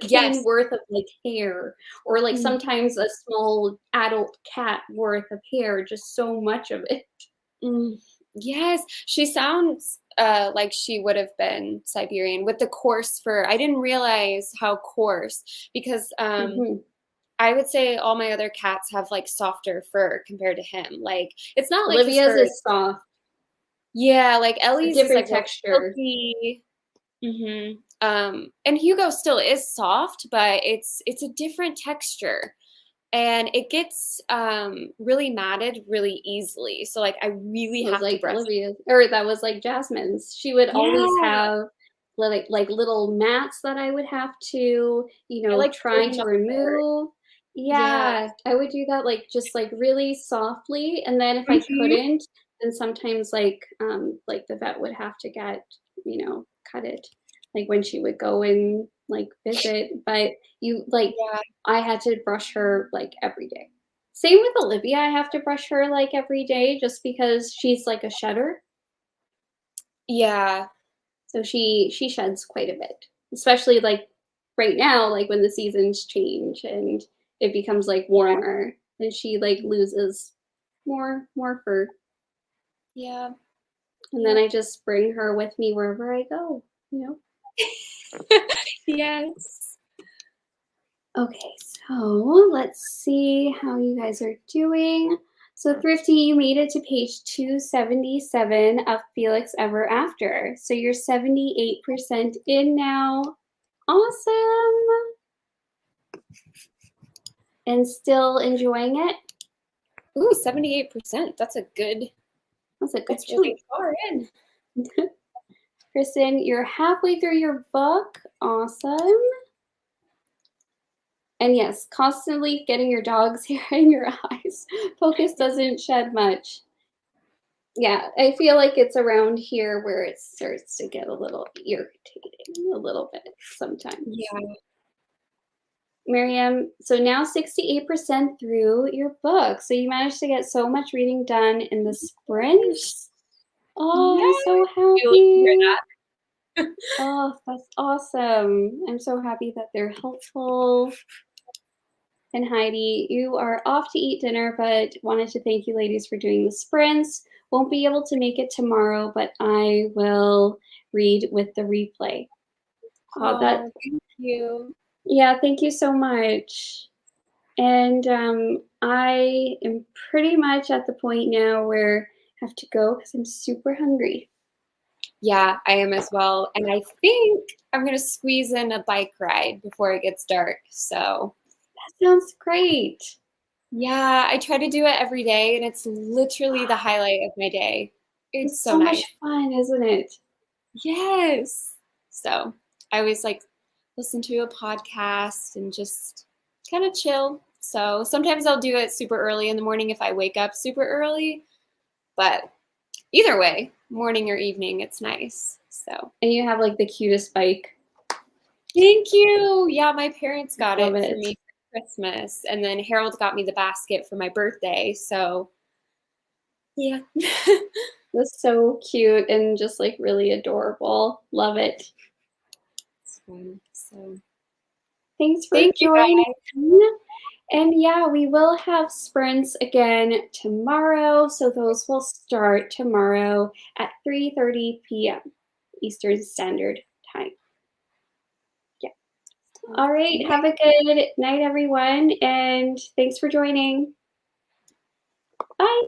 S2: Yes.
S1: worth of like hair, or like sometimes a small adult cat worth of hair, just so much of it.
S2: Mm. Yes. She sounds like she would have been Siberian with the coarse fur. I didn't realize how coarse because
S1: Mhm.
S4: I would say all my other cats have like softer fur compared to him. Like it's not like
S1: Olivia's is soft.
S4: Yeah, like Ellie's is
S1: different
S4: like
S1: texture.
S4: And Hugo still is soft, but it's a different texture. And it gets really matted really easily. So like I really have
S1: like
S4: to brush.
S1: Olivia's, or that was like Jasmine's. She would always
S4: Yeah.
S1: have like little mats that I would have to,
S4: like
S1: try
S4: pulling
S1: to
S4: up
S1: remove. Yeah, I would do that like just like really softly, and then if I couldn't, then sometimes like the vet would have to get, cut it, like when she would go and like visit. But I had to brush her like every day. Same with Olivia. I have to brush her like every day just because she's like a shedder.
S4: Yeah.
S1: So she sheds quite a bit, especially like right now, like when the seasons change and it becomes like warmer, and she like loses more fur.
S4: Yeah.
S1: And then I just bring her with me wherever I go,
S4: Yes.
S1: Okay, so let's see how you guys are doing. So Thrifty, you made it to page 277 of Felix Ever After. So you're 78% in now. Awesome. And still enjoying it?
S4: Ooh, 78%. That's a good
S1: That's
S4: really far in.
S1: Kristen, you're halfway through your book. Awesome. And yes, constantly getting your dog's hair in your eyes. Focus doesn't shed much. Yeah, I feel like it's around here where it starts to get a little irritating, a little bit sometimes.
S4: Yeah.
S1: Miriam, so now 68% through your book. So you managed to get so much reading done in the sprint. Oh,
S4: Yay!
S1: I'm so happy. Oh, that's awesome. I'm so happy that they're helpful. And Heidi, you are off to eat dinner, but wanted to thank you ladies for doing the sprints. Won't be able to make it tomorrow, but I will read with the replay.
S4: Thank you.
S1: Yeah, thank you so much. And I am pretty much at the point now where I have to go because I'm super hungry.
S4: Yeah, I am as well. And I think I'm going to squeeze in a bike ride before it gets dark. So
S1: that sounds great.
S4: Yeah, I try to do it every day, and it's literally the highlight of my day. It's so nice.
S1: Much fun, isn't it?
S4: Yes. So I always like listen to a podcast and just kind of chill. So sometimes I'll do it super early in the morning if I wake up super early. But either way, morning or evening, it's nice. So.
S1: And you have like the cutest bike.
S4: Thank you. Yeah, my parents got it
S1: it
S4: for me for Christmas, and then Harold got me the basket for my birthday. So yeah.
S1: Was so cute and just like really adorable. Love it.
S4: So
S1: thanks for joining. And yeah, we will have sprints again tomorrow. So those will start tomorrow at 3:30 p.m. Eastern Standard Time. Yeah. All right. Have a good night, everyone. And thanks for joining. Bye.